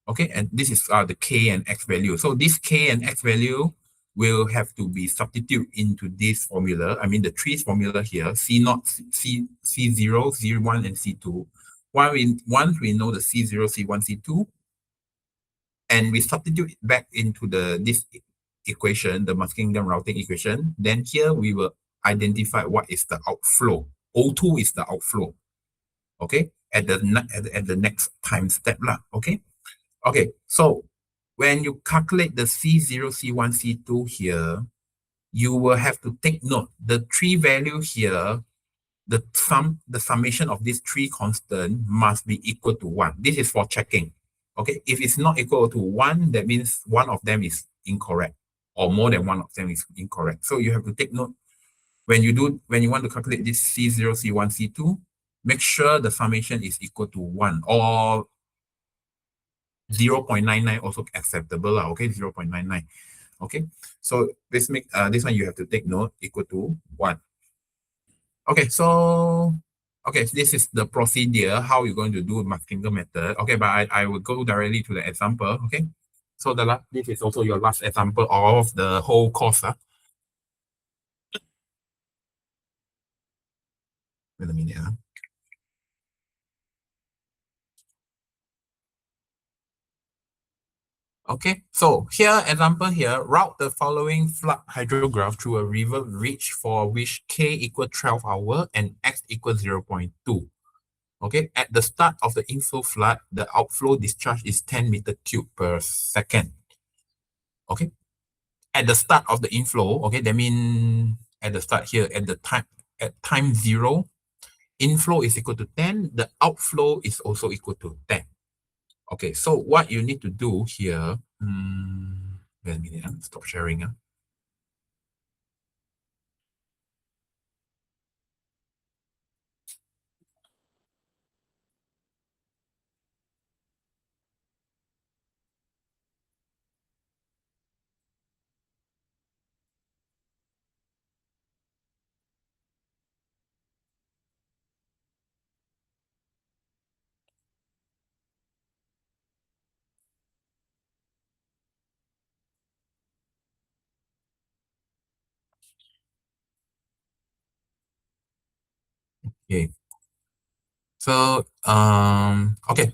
Okay, and this is the K and X value. So this K and X value will have to be substituted into this formula. I mean the trees formula here, C0, C0, C1, and C2. Once we know the C0, C1, C2, and we substitute it back into this equation, the Muskingum routing equation, then here we will identify what is the outflow. O2 is the outflow. Okay, at the next time step lah. Okay. Okay, so when you calculate the C0, C1, C2 here, you will have to take note the three value here, the summation of these three constant must be equal to 1. This is for checking. Okay, if it's not equal to 1, that means one of them is incorrect, or more than one of them is incorrect. So you have to take note when you want to calculate this C0, C1, C2, make sure the summation is equal to 1, or 0.99 also acceptable, okay, 0.99. Okay, so this one you have to take note equal to 1. Okay, so this is the procedure how you're going to do Muskingum method. Okay, but I will go directly to the example. Okay, so this is also your last example of the whole course. Wait a minute. Okay, so here example here, route the following flood hydrograph through a river ridge for which K equal 12 hour and X equals 0.2. Okay, at the start of the inflow flood, the outflow discharge is 10 meter cube per second. Okay, at the start of the inflow, okay, that means at the start here, at time 0, inflow is equal to 10, the outflow is also equal to 10. Okay, so what you need to do here, wait a minute, stop sharing. Okay. So, okay,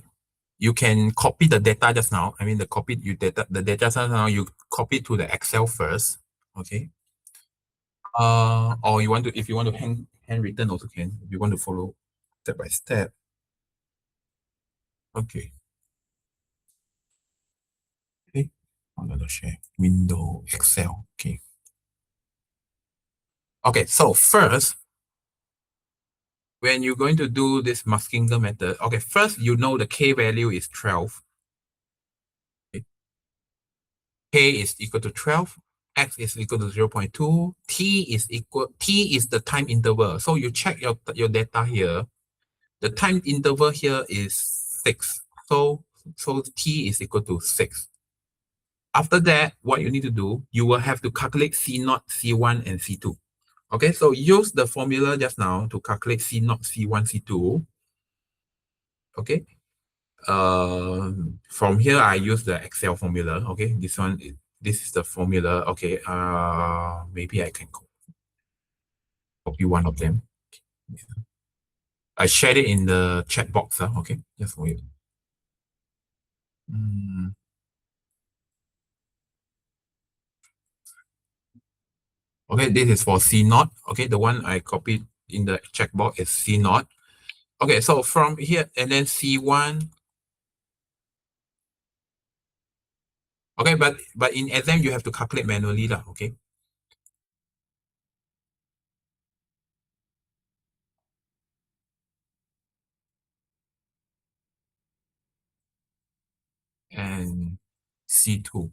you can copy the data just now. I mean, the data just now, you copy to the Excel first. Okay. Or you want to, if you want to handwritten also can, if you want to follow step by step. Okay. Okay. I'm gonna share window Excel. Okay. Okay. So first, when you're going to do this Muskinger method, okay, first you know the K value is 12. Okay. K is equal to 12. X is equal to 0.2. T is the time interval. So you check your data here. The time interval here is 6. So T is equal to 6. After that, what you need to do, you will have to calculate C0, C1, and C2. Okay, so use the formula just now to calculate C0, C1, C2. Okay. From here, I use the Excel formula. Okay, this is the formula. Okay, maybe I can copy one of them. I shared it in the chat box. Okay, just for you. Okay, this is for C0. Okay, the one I copied in the checkbox is C0. Okay, so from here, and then C1. Okay, but in exam, you have to calculate manually lah, okay? And C2.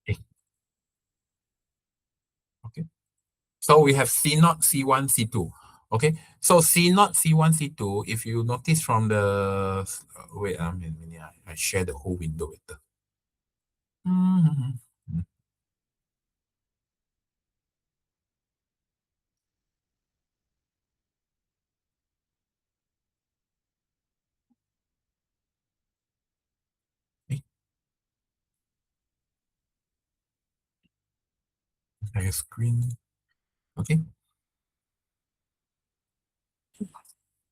Okay. Okay. So we have C0, C1, C2. Okay. So C0, C1, C2, if you notice from the, wait a minute, I share the whole window with the. Okay. Share screen. Okay.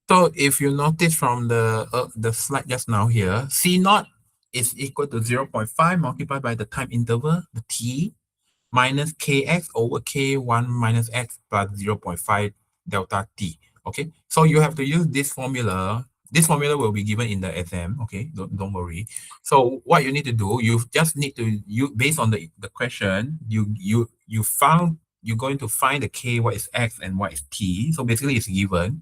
So if you notice from the slide just now here, C0 is equal to 0.5 multiplied by the time interval, the T, minus Kx over K1 minus X plus 0.5 delta T. Okay, so you have to use this formula. This formula will be given in the exam. Okay, don't worry. So what you need to do, you just need to, based on the question, you're going to find the K, what is X, and what is T. So basically it's given.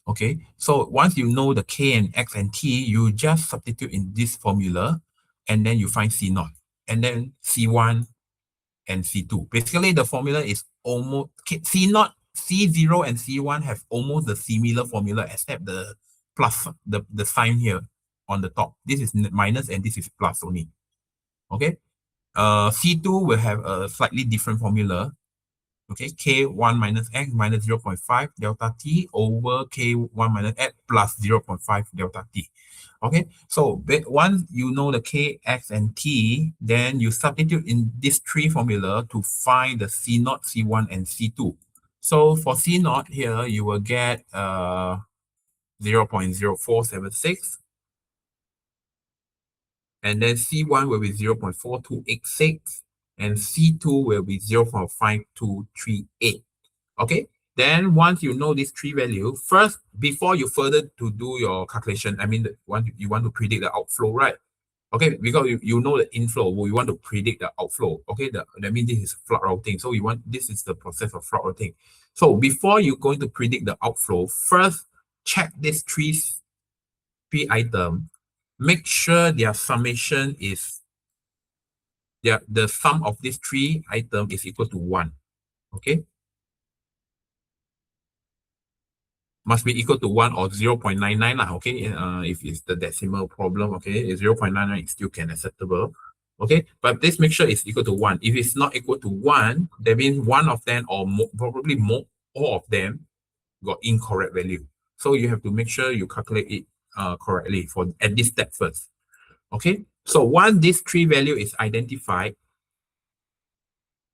Okay, so once you know the K and X and T, you just substitute in this formula, and then you find C0, and then C1 and C2. Basically, the formula is almost, C0, C0 and C1 have almost the similar formula, except the plus, the sign here on the top. This is minus and this is plus only. Okay, C2 will have a slightly different formula. Okay, K1 minus X minus 0.5 delta T over K1 minus X plus 0.5 delta T. Okay, so once you know the K, X, and T, then you substitute in this three formula to find the C0, C1, and C2. So for C0 here, you will get 0.0476. And then C1 will be 0.4286. And C2 will be 0.5238. Okay, then once you know these three values, first, before you further to do your calculation, I mean, you want to predict the outflow, right? Okay, because you know the inflow, we want to predict the outflow. Okay, that means this is flood routing. So this is the process of flood routing. So before you're going to predict the outflow, first check these three items. Make sure their summation is, the sum of these three items is equal to 1. Okay, must be equal to 1 or 0.99 lah, okay? If it's the decimal problem, okay, 0.99 is still can acceptable. Okay, but please make sure it's equal to 1. If it's not equal to 1, that means one of them or probably more, all of them got incorrect value. So you have to make sure you calculate it correctly for at this step first. Okay, so once this three value is identified,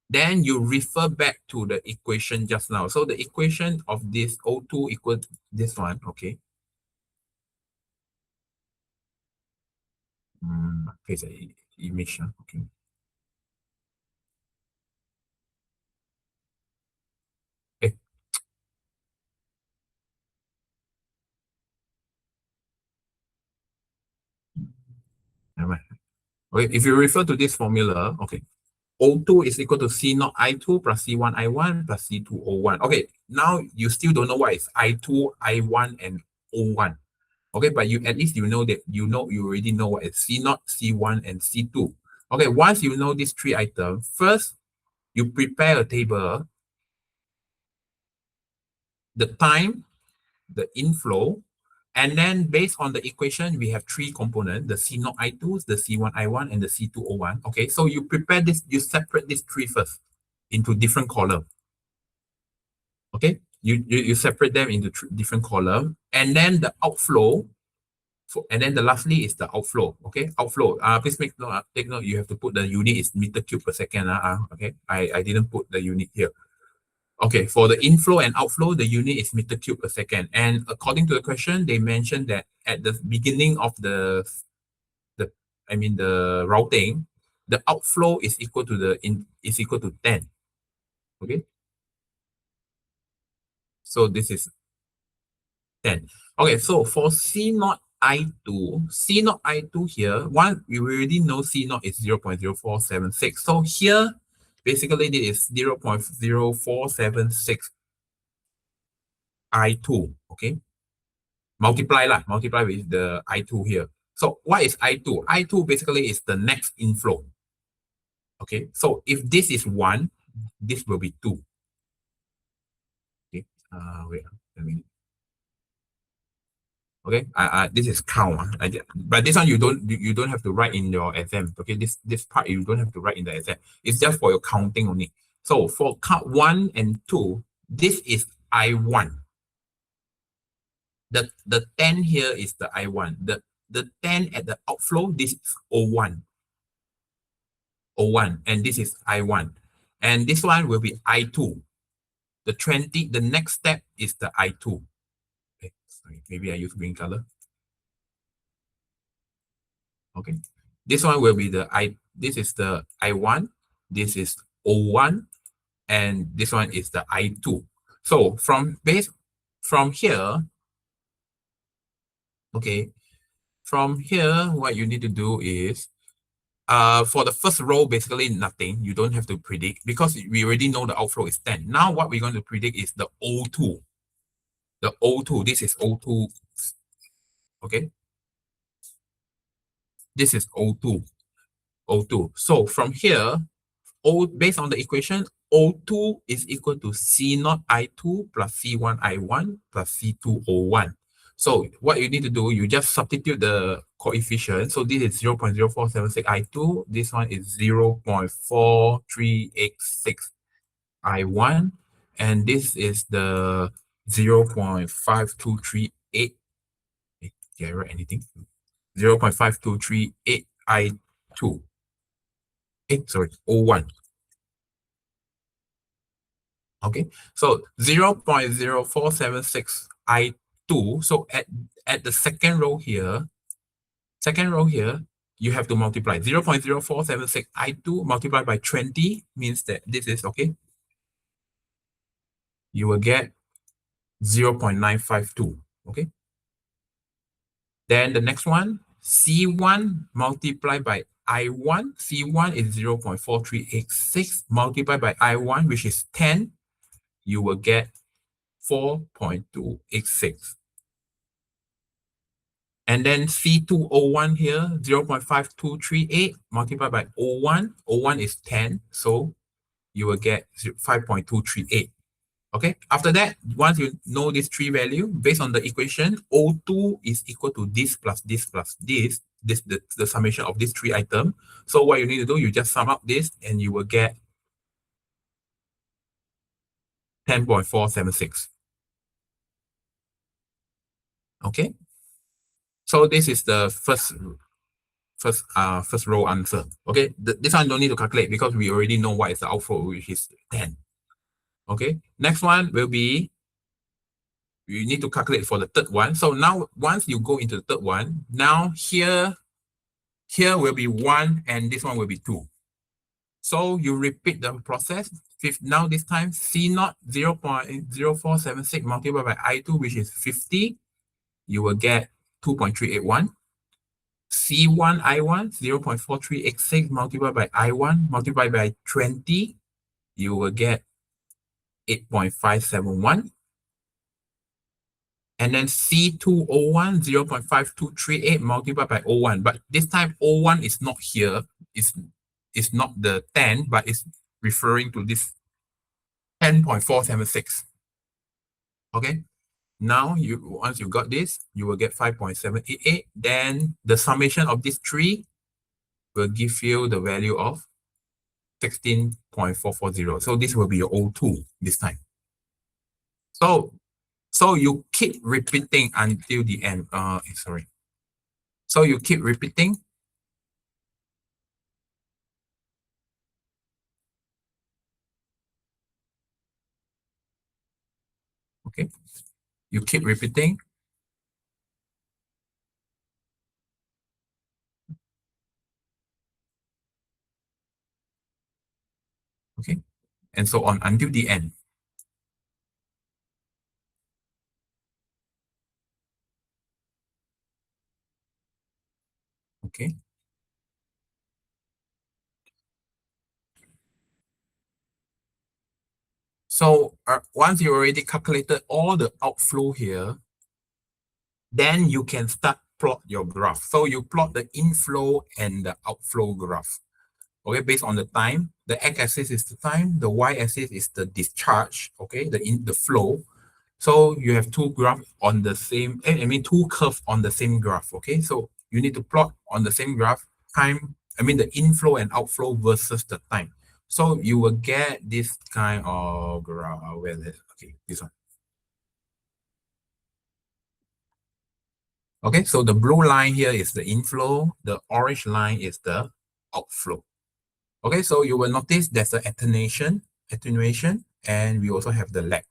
Then you refer back to the equation just now. So the equation of this O2 equals this one, okay? Okay, so image, okay. Eh, never mind. Okay, if you refer to this formula, okay, O2 is equal to C naught I2 plus C1 I1 plus C2 O1. Okay, now you still don't know what is I2, I1, and O1. Okay, but you at least you know that you already know what is C naught, C1, and C2. Okay, once you know these three items, first you prepare a table, the time, the inflow, and then based on the equation, we have three components, the C naught I2, the C1 I1, and the C2 O1. Okay, so you prepare this, you separate these three first into different columns. Okay, you separate them into different columns, and then the outflow, and then the lastly is the outflow. Okay, outflow. Please make note. Take note. You have to put the unit is meter cube per second. Okay, I didn't put the unit here. Okay, for the inflow and outflow, the unit is meter cube per second. And according to the question, they mentioned that at the beginning of the the routing, the outflow is equal to is equal to 10. Okay, so this is 10. Okay, so for C naught I2, C naught I2 here, one, we already know C naught is 0.0476. So here, basically, this is 0.0476 I2, okay? Multiply with the I2 here. So what is I2? I2 basically is the next inflow, okay? So if this is 1, this will be 2, okay? Wait, let me okay. This is count. But this one you don't have to write in your exam. Okay, this part you don't have to write in the exam. It's just for your counting only. So for count 1 and 2, this is I1. The 10 here is the I1. The 10 at the outflow, this is O1. O1, and this is I1. And this one will be I2. The 20, the next step is the I2. Okay, sorry, maybe I use green color. Okay. This one will be this is the I1, this is O1, and this one is the I2. So from here, okay, from here, what you need to do is, for the first row, basically nothing. You don't have to predict because we already know the outflow is 10. Now what we're going to predict is the O2. The O2, this is O2, okay? This is O2, O2. So from here, based on the equation, O2 is equal to C naught I2 plus C1 I1 plus C2 O1. So what you need to do, you just substitute the coefficient. So this is 0.0476 I2. This one is 0.4386 I1. And this is the 0.5238. Did I write anything? 0.5238 I2. Sorry, O1. Okay, so 0.0476 I2. So at the second row here, you have to multiply 0.0476 I2 multiplied by 20 means that this is okay. You will get 0.952. Okay. Then the next one, C1 multiplied by I1. C1 is 0.4386 multiplied by I1, which is 10. You will get 4.286. And then C2O1 here, 0.5238 multiplied by O1. O1 is 10, so you will get 5.238. Okay, after that, once you know this three value, based on the equation, O2 is equal to this plus this plus this, the summation of these three items. So what you need to do, you just sum up this and you will get 10.476. Okay, so this is the first first row answer. Okay, this one don't need to calculate because we already know what is the outflow, which is 10. Okay, next one will be, you need to calculate for the third one. So now once you go into the third one, now here will be 1 and this one will be 2. So you repeat the process. Now this time C naught 0.0476 multiplied by I2, which is 50, you will get 2.381. C1 I1 0.4386 multiplied by I1 multiplied by 20, you will get 8.571. And then C2O1 0.5238 multiplied by O1. But this time O1 is not here. It's not the 10, but it's referring to this 10.476. Okay. Now once you got this, you will get 5.788. Then the summation of these three will give you the value of 16.440. So this will be your O2 this time. So you keep repeating until the end. Sorry. So you keep repeating. Okay. You keep repeating. Okay. And so on until the end. Okay. So once you already calculated all the outflow here, then you can start plot your graph. So you plot the inflow and the outflow graph. Okay, based on the time. The x-axis is the time, the y-axis is the discharge, okay, the flow. So you have two graphs on the same, two curves on the same graph, okay? So you need to plot on the same graph time, the inflow and outflow versus the time. So you will get this kind of graph. Where is it? Okay, this one. Okay, so the blue line here is the inflow, the orange line is the outflow. Okay, so you will notice there's an attenuation, and we also have the lag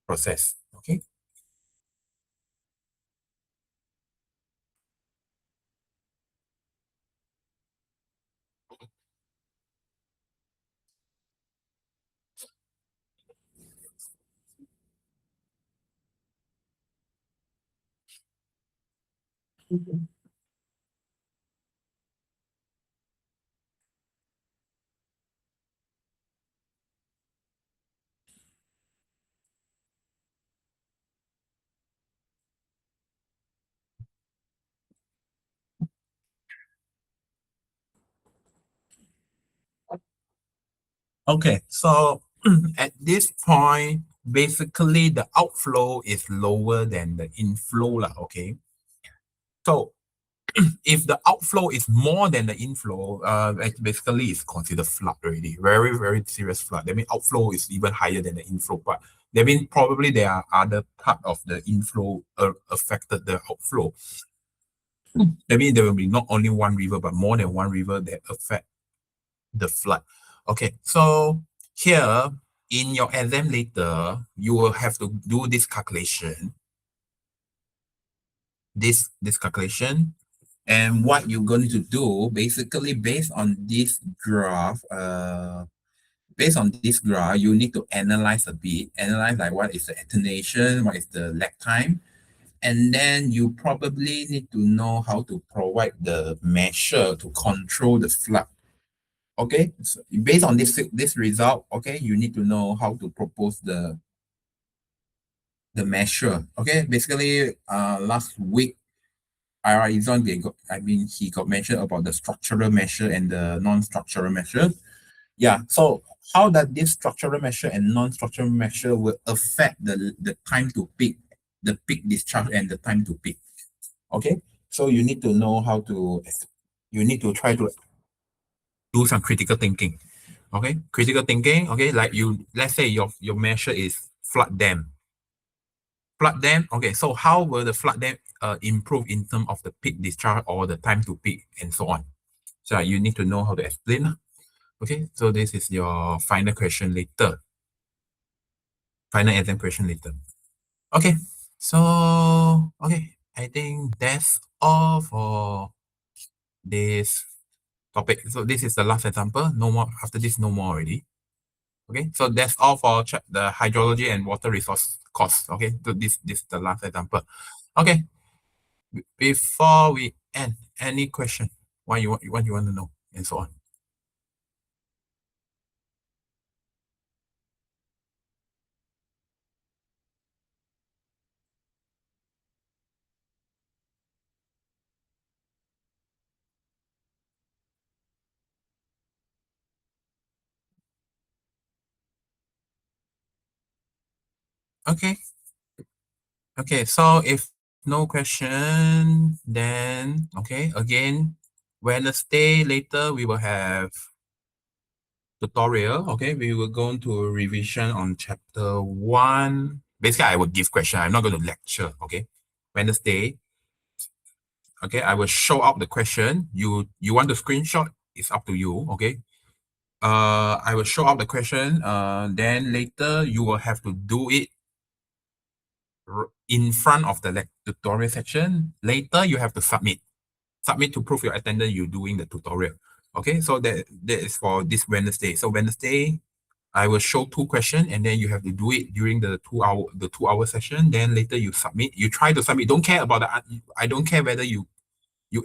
process. Okay. Okay, so at this point, basically the outflow is lower than the inflow, okay? So if the outflow is more than the inflow, basically it's considered flood already. Very, very serious flood. That means outflow is even higher than the inflow part. That means probably there are other part of the inflow affected the outflow. That means there will be not only one river, but more than one river that affect the flood. Okay, so here in your exam later, you will have to do this calculation. This calculation. And what you're going to do, basically based on this graph, you need to analyze a bit. Analyze like what is the attenuation, what is the lag time. And then you probably need to know how to provide the measure to control the flood. Okay, so based on this result, okay, you need to know how to propose the measure. Okay, basically, last week, Izon, he got mentioned about the structural measure and the non-structural measure. Yeah, so how does this structural measure and non-structural measure will affect the time to peak, the peak discharge and the time to peak? Okay, so you need to know how to, you need to try to do some critical thinking. Okay, critical thinking. Okay, like let's say your measure is flood dam. flood dam. Okay, so how will the flood dam improve in terms of the peak discharge or the time to peak and so on? So you need to know how to explain. Okay, so this is your final question later. Final exam question later. Okay, so okay, I think that's all for this topic. So this is the last example. No more after this, no more already. Okay, so that's all for the hydrology and water resource costs. Okay, so this is the last example. Okay, before we end, any question? What you want to know and so on. Okay. Okay, so if no question, then okay, again, Wednesday later we will have tutorial. Okay, we will go into a revision on chapter 1. Basically, I will give question. I'm not going to lecture. Okay, Wednesday. Okay, I will show up the question. You want the screenshot? It's up to you. Okay. I will show up the question. Then later you will have to do it in front of the tutorial section. Later you have to submit. Submit to prove your attendance you doing the tutorial. Okay, so that is for this Wednesday. So Wednesday, I will show 2 questions and then you have to do it during the 2 hour session. Then later you submit. You try to submit. Don't care about I don't care whether you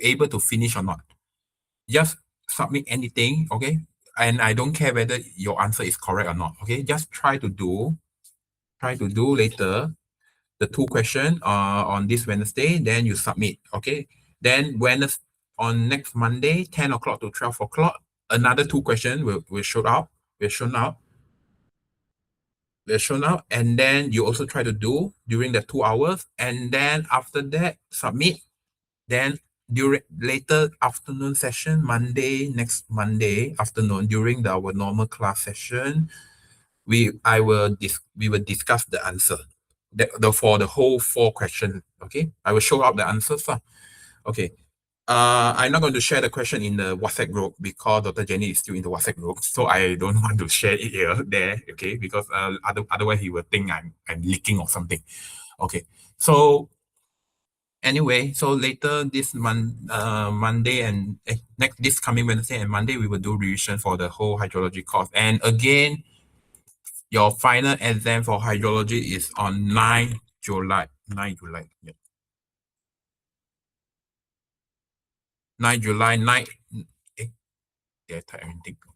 able to finish or not. Just submit anything, okay? And I don't care whether your answer is correct or not. Okay, just try to do later the 2 questions on this Wednesday, then you submit. Okay. Then on next Monday, 10 o'clock to 12 o'clock, another 2 questions will show up. Will shown out. Will shown out. And then you also try to do during the 2 hours. And then after that, submit. Then during later afternoon session, next Monday afternoon, during our normal class session, we will discuss the answer for the whole 4 questions. Okay, I will show up the answers. Okay, I'm not going to share the question in the WhatsApp group because Dr. Jenny is still in the WhatsApp group, so I don't want to share it there. Okay, because otherwise he will think I'm leaking or something. Okay, so anyway, so later this Monday and this coming Wednesday and Monday we will do revision for the whole hydrology course. And again, your final exam for hydrology is on 9 July. 9 July. Yeah. 9 July, 9. Okay,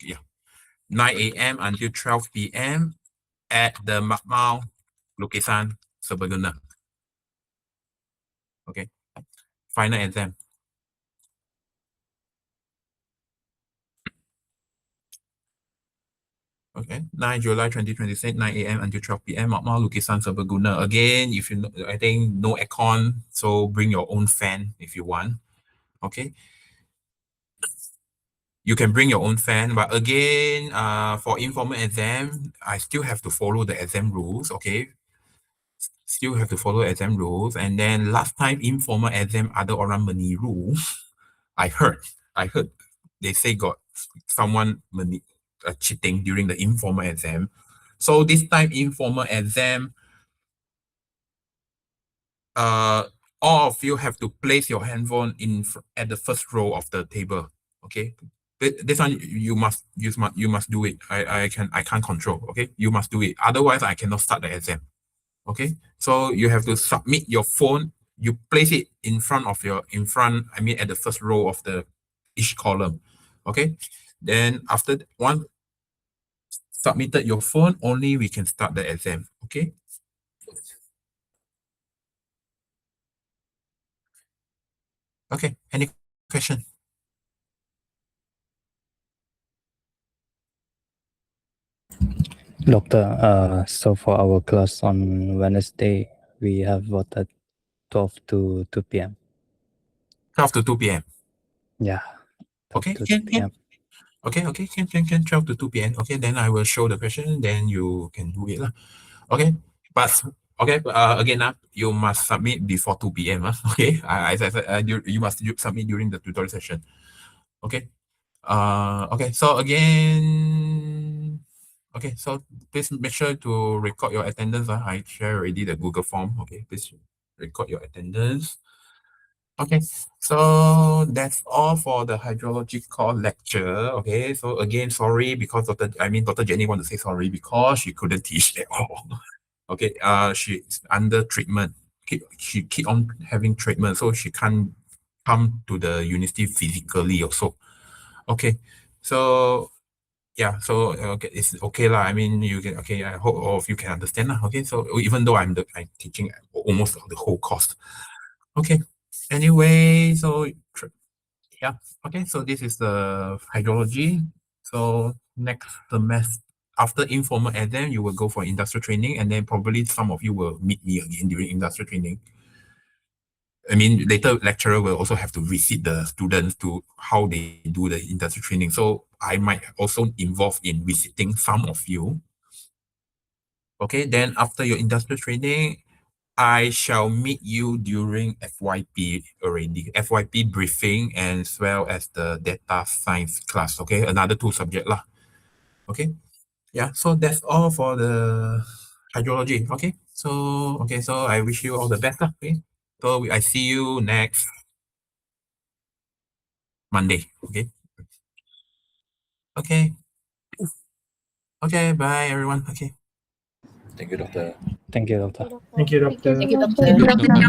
yeah. 9 a.m. until 12 p.m. at the Makmau Lukisan Serbaguna. Okay. Final exam. Okay. 9 July 2026, 9 a.m. until 12 p.m. Makmau Lukisan Serbaguna. Again, if you know, I think no aircon, so bring your own fan if you want. Okay. You can bring your own fan, but again, for informal exam, I still have to follow the exam rules, okay? Still have to follow exam rules. And then last time informal exam ada orang meniru. I heard they say got someone cheating during the informal exam. So this time informal exam, all of you have to place your handphone at the first row of the table. Okay, this one you must do it. I can't control. Okay, you must do it. Otherwise, I cannot start the exam. Okay, so you have to submit your phone. You place it in front. I mean, at the first row of each column. Okay, then after one submitted your phone, only we can start the exam. Okay. Okay. Any question? Doctor, so for our class on Wednesday, we have what at 12 to 2 p.m. 12 to 2 p.m. Yeah. 12 Okay, to 2 can. p.m. Okay, can 12 to 2 p.m. Okay, then I will show the question, then you can do it. Okay, but Okay, again, you must submit before 2 p.m. Okay, as I said, you must submit during the tutorial session. Okay. Okay, so again, okay, so please make sure to record your attendance. I share already the Google form. Okay, please record your attendance. Okay, so that's all for the hydrological lecture. Okay, so again, sorry because Dr. Jenny want to say sorry because she couldn't teach at all. Okay, she's under treatment. She keep on having treatment, so she can't come to the university physically also. Okay, so yeah, so okay, it's okay lah. I mean, you can okay. I hope all of you can understand lah. Okay, so even though I'm teaching almost the whole course. Okay. Anyway, so yeah. Okay, so this is the hydrology. So next semester, after informal exam, you will go for industrial training, and then probably some of you will meet me again during industrial training. I mean, later lecturer will also have to visit the students to how they do the industrial training. So I might also involve in visiting some of you. Okay, then after your industrial training, I shall meet you during FYP already, FYP briefing as well as the data science class. Okay, another two subject lah. Okay, yeah, so that's all for the hydrology. Okay, so I wish you all the best lah. Okay, so I see you next Monday. Okay. Okay. Okay. Bye, everyone. Okay. Thank you, doctor. Thank you, doctor. Thank you, doctor. Thank you, doctor.